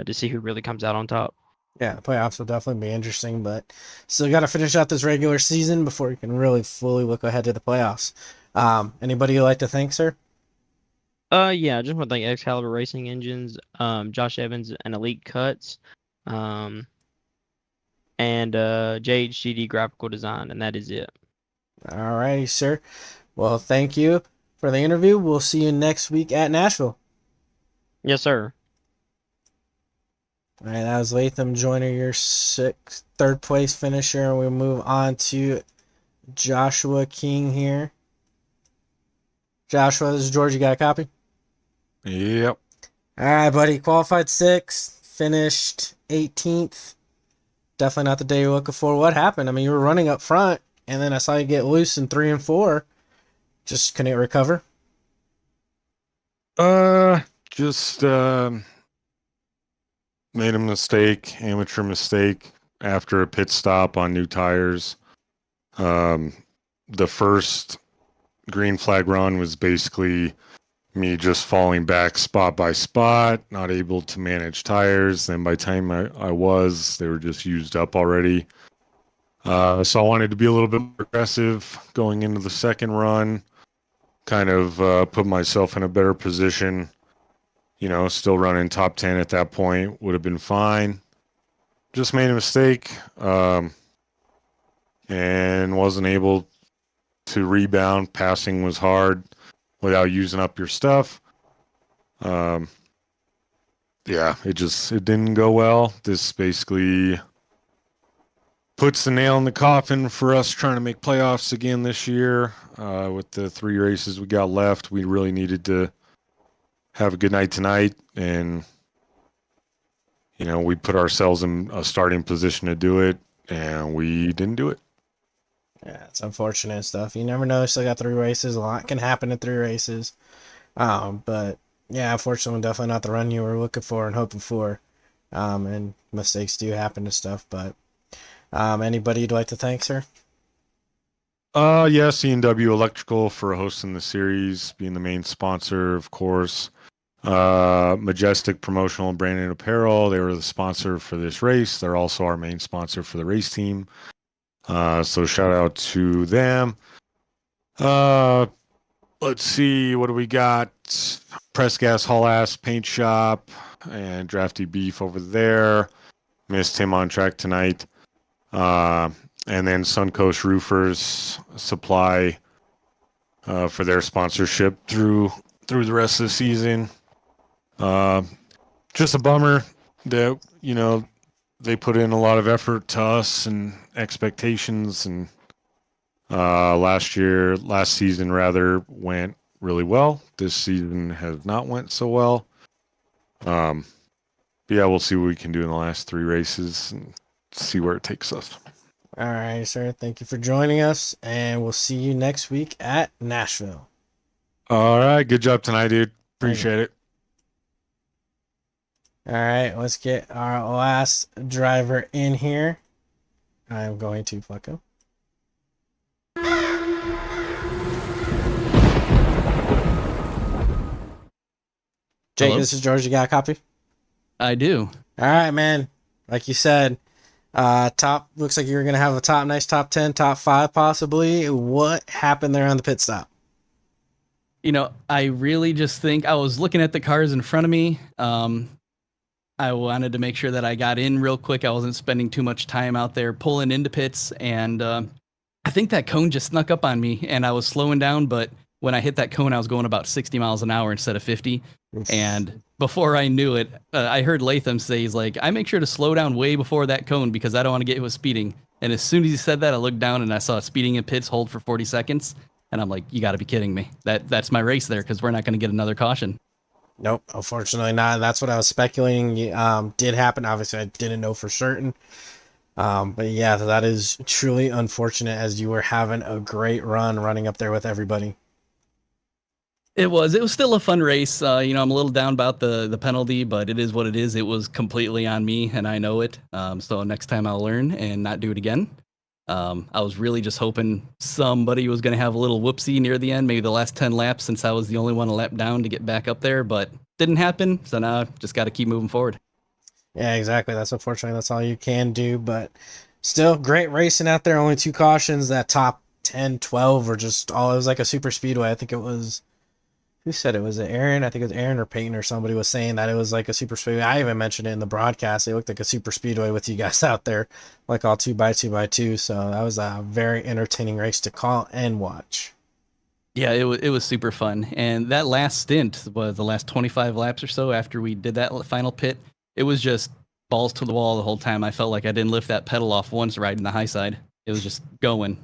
S5: to see who really comes out on top.
S1: Yeah, the playoffs will definitely be interesting, but still got to finish out this regular season before you can really fully look ahead to the playoffs. Anybody you'd like to thank, sir?
S5: Yeah, I just want to thank Excalibur Racing Engines, Josh Evans and Elite Cuts, and JHGD Graphical Design, and that is it.
S1: All right, sir. Well, thank you for the interview. We'll see you next week at Nashville.
S5: Yes, sir.
S1: All right, that was Latham Joyner, your third place finisher. We'll move on to Joshua King here. Joshua, this is George. You got a copy?
S6: Yep.
S1: All right, buddy. Qualified 6th, finished 18th. Definitely not the day you're looking for. What happened? I mean, you were running up front, and then I saw you get loose in 3 and 4. Just couldn't recover.
S6: Just made a mistake, amateur mistake after a pit stop on new tires. The first green flag run was basically me just falling back spot by spot, not able to manage tires. Then by the time I was, they were just used up already. So I wanted to be a little bit more aggressive going into the second run, kind of put myself in a better position. You know, still running top 10 at that point would have been fine. Just made a mistake and wasn't able to rebound. Passing was hard without using up your stuff. Yeah, it didn't go well. This basically puts the nail in the coffin for us trying to make playoffs again this year. With the 3 races we got left, we really needed to have a good night tonight, and you know, we put ourselves in a starting position to do it, and we didn't do it.
S1: Yeah, it's unfortunate stuff. You never know. Still got 3 races. A lot can happen in 3 races. But yeah, unfortunately, definitely not the run you were looking for and hoping for. And mistakes do happen to stuff. But anybody you'd like to thank, sir?
S6: Yeah, C&W Electrical for hosting the series, being the main sponsor, of course. Majestic Promotional and Branding Apparel, they were the sponsor for this race. They're also our main sponsor for the race team. So shout out to them. Let's see, what do we got? Press Gas Haul Ass Paint Shop and Drafty Beef over there. Missed him on track tonight. And then Suncoast Roofers Supply for their sponsorship through the rest of the season. Just a bummer that, you know, they put in a lot of effort to us and expectations, and last season rather went really well. This season has not went so well. But yeah, we'll see what we can do in the last 3 races and see where it takes us.
S1: All right, sir. Thank you for joining us, and we'll see you next week at Nashville.
S6: All right, good job tonight, dude. Appreciate it.
S1: All right, let's get our last driver in here. I'm going to pluck him. Jake,
S7: Hello?
S1: this is George. You got a copy?
S7: I do.
S1: All right, man. Like you said, top looks like you're gonna have a nice top 10, top 5 possibly. What happened there on the pit stop?
S7: You know, I really just think I was looking at the cars in front of me. I wanted to make sure that I got in real quick. I wasn't spending too much time out there pulling into pits, and I think that cone just snuck up on me, and I was slowing down, but when I hit that cone, I was going about 60 miles an hour instead of 50. And before I knew it, I heard Latham say, he's like, I make sure to slow down way before that cone because I don't want to get hit with speeding. And as soon as he said that, I looked down and I saw speeding in pits hold for 40 seconds. And I'm like, you got to be kidding me. That's my race there because we're not going to get another caution.
S1: Nope, unfortunately not. That's what I was speculating did happen. Obviously, I didn't know for certain. But yeah, that is truly unfortunate as you were having a great run running up there with everybody.
S7: It was still a fun race. You know, I'm a little down about the penalty, but it is what it is. It was completely on me, and I know it. So next time I'll learn and not do it again. I was really just hoping somebody was going to have a little whoopsie near the end, maybe the last 10 laps, since I was the only one a lap down to get back up there, but didn't happen. So now I've just got to keep moving forward.
S1: Yeah, exactly. That's unfortunately that's all you can do, but still great racing out there. Only 2 cautions. That top 10, 12 were just all, it was like a super speedway. I think it was, who said it? Was it Aaron? I think it was Aaron or Peyton or somebody was saying that it was like a super speedway. I even mentioned it in the broadcast. It looked like a super speedway with you guys out there, like all 2x2x2. So that was a very entertaining race to call and watch.
S7: Yeah, it was super fun. And that last stint was the last 25 laps or so after we did that final pit. It was just balls to the wall the whole time. I felt like I didn't lift that pedal off once riding the high side. It was just going.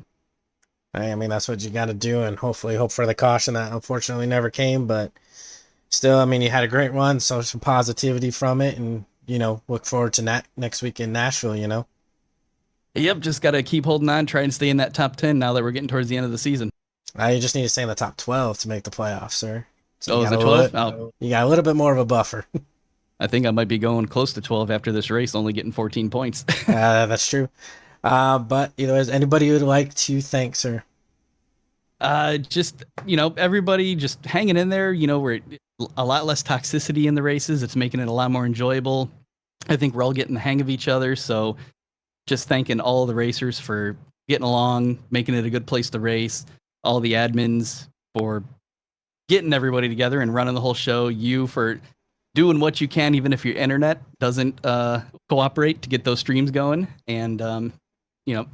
S1: I mean, that's what you got to do, and hopefully hope for the caution that unfortunately never came. But still, I mean, you had a great run, so some positivity from it, and look forward to next week in Nashville.
S7: Yep, just got to keep holding on, try and stay in that top 10 now that we're getting towards the end of the season.
S1: You just need to stay in the top 12 to make the playoffs, sir. So
S7: is it 12?
S1: You got a little bit more of a buffer.
S7: I think I might be going close to 12 after this race, only getting 14 points.
S1: That's true. But either way, anybody you would like to thank, sir?
S7: Just, everybody just hanging in there. We're a lot less toxicity in the races. It's making it a lot more enjoyable. I think we're all getting the hang of each other. So just thanking all the racers for getting along, making it a good place to race, all the admins for getting everybody together and running the whole show, you for doing what you can, even if your internet doesn't cooperate to get those streams going, and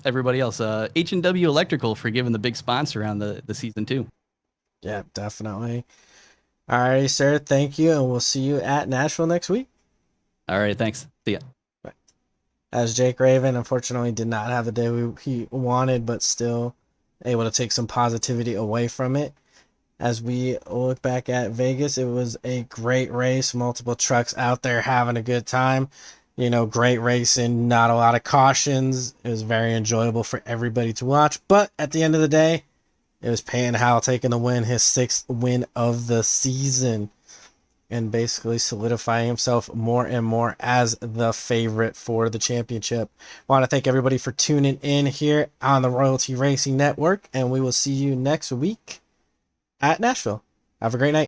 S7: everybody else. H&W Electrical for giving the big sponsor on the season 2.
S1: Yeah, definitely. All right, sir. Thank you, and we'll see you at Nashville next week.
S7: All right, thanks. See ya.
S1: Bye. As Jake Raven, unfortunately, did not have the day he wanted, but still able to take some positivity away from it. As we look back at Vegas, it was a great race. Multiple trucks out there having a good time. Great racing, not a lot of cautions. It was very enjoyable for everybody to watch. But at the end of the day, it was Payne Howell taking the win, his 6th win of the season, and basically solidifying himself more and more as the favorite for the championship. Want to thank everybody for tuning in here on the Royalty Racing Network, and we will see you next week at Nashville. Have a great night.